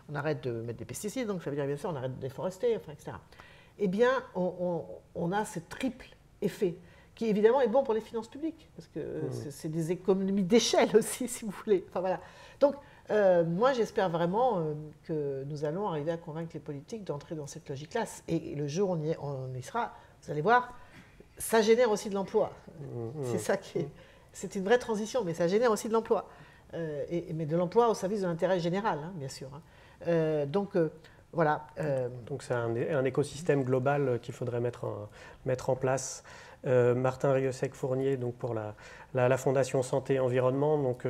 on arrête de mettre des pesticides, donc ça veut dire bien sûr on arrête de déforester, etc. Eh bien, on a ce triple effet qui évidemment est bon pour les finances publiques, parce que c'est des économies d'échelle aussi, si vous voulez. Enfin, voilà. Donc, moi, j'espère vraiment que nous allons arriver à convaincre les politiques d'entrer dans cette logique-là. Et le jour où on y sera, vous allez voir, ça génère aussi de l'emploi. C'est ça qui est... C'est une vraie transition, mais ça génère aussi de l'emploi. Mais de l'emploi au service de l'intérêt général, bien sûr. Donc, voilà. Donc, c'est un écosystème global qu'il faudrait mettre en place. Martin Rieussec-Fournier, donc pour la Fondation Santé et Environnement. Donc,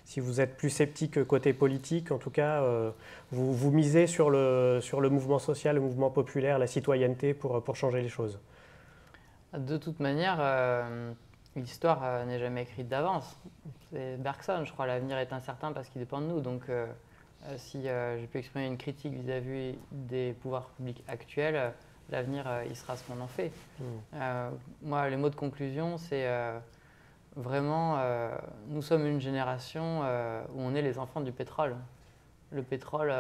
si vous êtes plus sceptique côté politique, en tout cas, vous misez sur le mouvement social, le mouvement populaire, la citoyenneté pour changer les choses. De toute manière, l'histoire n'est jamais écrite d'avance. C'est Bergson, je crois, l'avenir est incertain parce qu'il dépend de nous. Donc, si j'ai pu exprimer une critique vis-à-vis des pouvoirs publics actuels, l'avenir, il sera ce qu'on en fait. Moi, les mots de conclusion, c'est vraiment, nous sommes une génération où on est les enfants du pétrole. Le pétrole,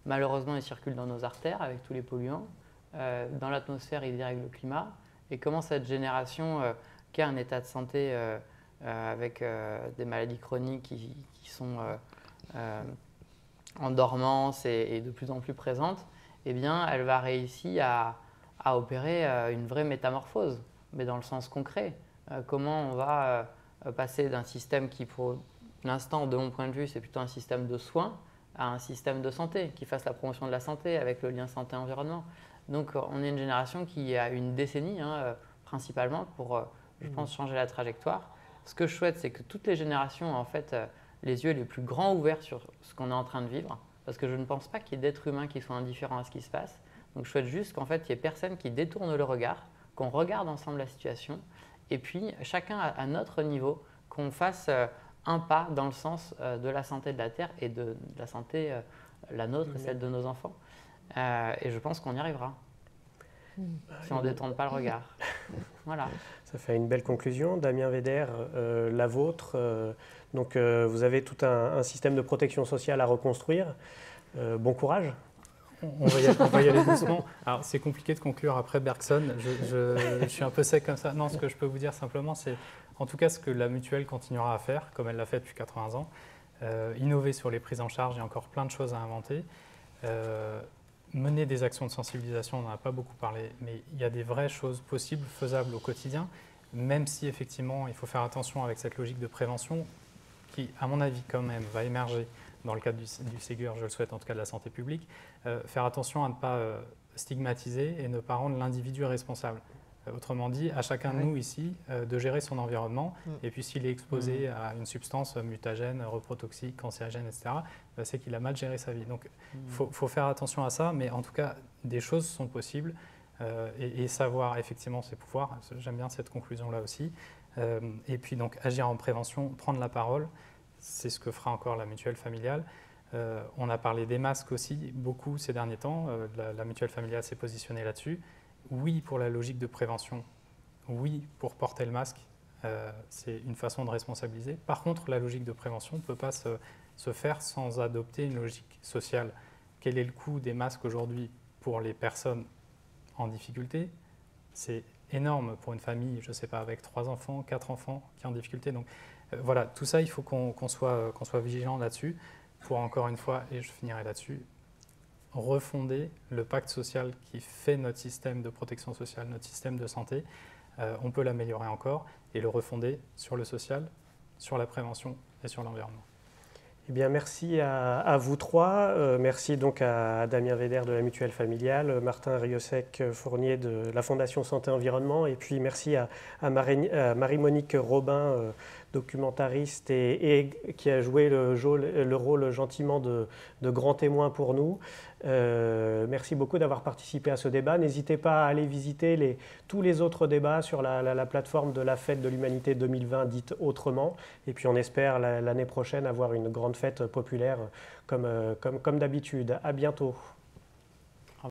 malheureusement, il circule dans nos artères avec tous les polluants. Dans l'atmosphère, il dérègle le climat. Et comment cette génération qui a un état de santé avec des maladies chroniques qui sont en dormance et de plus en plus présentes, eh bien, elle va réussir à opérer une vraie métamorphose, mais dans le sens concret. Comment on va passer d'un système qui, pour l'instant, de mon point de vue, c'est plutôt un système de soins, à un système de santé, qui fasse la promotion de la santé avec le lien santé-environnement. Donc, on est une génération qui a une décennie, principalement, pour, je pense, changer la trajectoire. Ce que je souhaite, c'est que toutes les générations, en fait, les yeux les plus grands ouverts sur ce qu'on est en train de vivre, parce que je ne pense pas qu'il y ait d'êtres humains qui soient indifférents à ce qui se passe. Donc, je souhaite juste qu'en fait, il n'y ait personne qui détourne le regard, qu'on regarde ensemble la situation, et puis, chacun à notre niveau, qu'on fasse un pas dans le sens de la santé de la Terre et de la santé, la nôtre et celle de nos enfants. Et je pense qu'on y arrivera, si on ne détourne pas le regard. Voilà. Ça fait une belle conclusion. Damien Weder, la vôtre. Donc, vous avez tout un système de protection sociale à reconstruire. Bon courage. On va y aller doucement. Alors, c'est compliqué de conclure après Bergson. Je suis un peu sec comme ça. Non, ce que je peux vous dire simplement, c'est en tout cas ce que la mutuelle continuera à faire, comme elle l'a fait depuis 80 ans. Innover sur les prises en charge, il y a encore plein de choses à inventer. Mener des actions de sensibilisation, on n'en a pas beaucoup parlé, mais il y a des vraies choses possibles, faisables au quotidien, même si effectivement il faut faire attention avec cette logique de prévention qui, à mon avis, quand même, va émerger dans le cadre du Ségur, je le souhaite en tout cas de la santé publique, faire attention à ne pas stigmatiser et ne pas rendre l'individu responsable. Autrement dit, à chacun de nous ici de gérer son environnement et puis s'il est exposé à une substance mutagène, reprotoxique, cancérigène, etc., c'est qu'il a mal géré sa vie. Donc il faut faire attention à ça, mais en tout cas, des choses sont possibles et savoir effectivement ses pouvoirs. J'aime bien cette conclusion-là aussi. Et puis donc agir en prévention, prendre la parole. C'est ce que fera encore la mutuelle familiale. On a parlé des masques aussi, beaucoup ces derniers temps. La mutuelle familiale s'est positionnée là-dessus. Oui, pour la logique de prévention. Oui, pour porter le masque. C'est une façon de responsabiliser. Par contre, la logique de prévention ne peut pas se faire sans adopter une logique sociale. Quel est le coût des masques aujourd'hui pour les personnes en difficulté? C'est énorme pour une famille, je ne sais pas, avec 3 enfants, 4 enfants qui sont en difficulté. Donc, voilà, tout ça, il faut qu'on soit vigilant là-dessus pour, encore une fois, et je finirai là-dessus, refonder le pacte social qui fait notre système de protection sociale, notre système de santé. On peut l'améliorer encore et le refonder sur le social, sur la prévention et sur l'environnement. Eh bien, merci à vous trois. Merci donc à Damien Weder de la Mutuelle Familiale, Martin Rieussec-Fournier de la Fondation Santé Environnement, et puis merci à Marie-Monique Robin documentariste et qui a joué le rôle gentiment de grand témoin pour nous. Merci beaucoup d'avoir participé à ce débat. N'hésitez pas à aller visiter tous les autres débats sur la plateforme de la Fête de l'Humanité 2020 dite autrement. Et puis on espère l'année prochaine avoir une grande fête populaire comme d'habitude. À bientôt.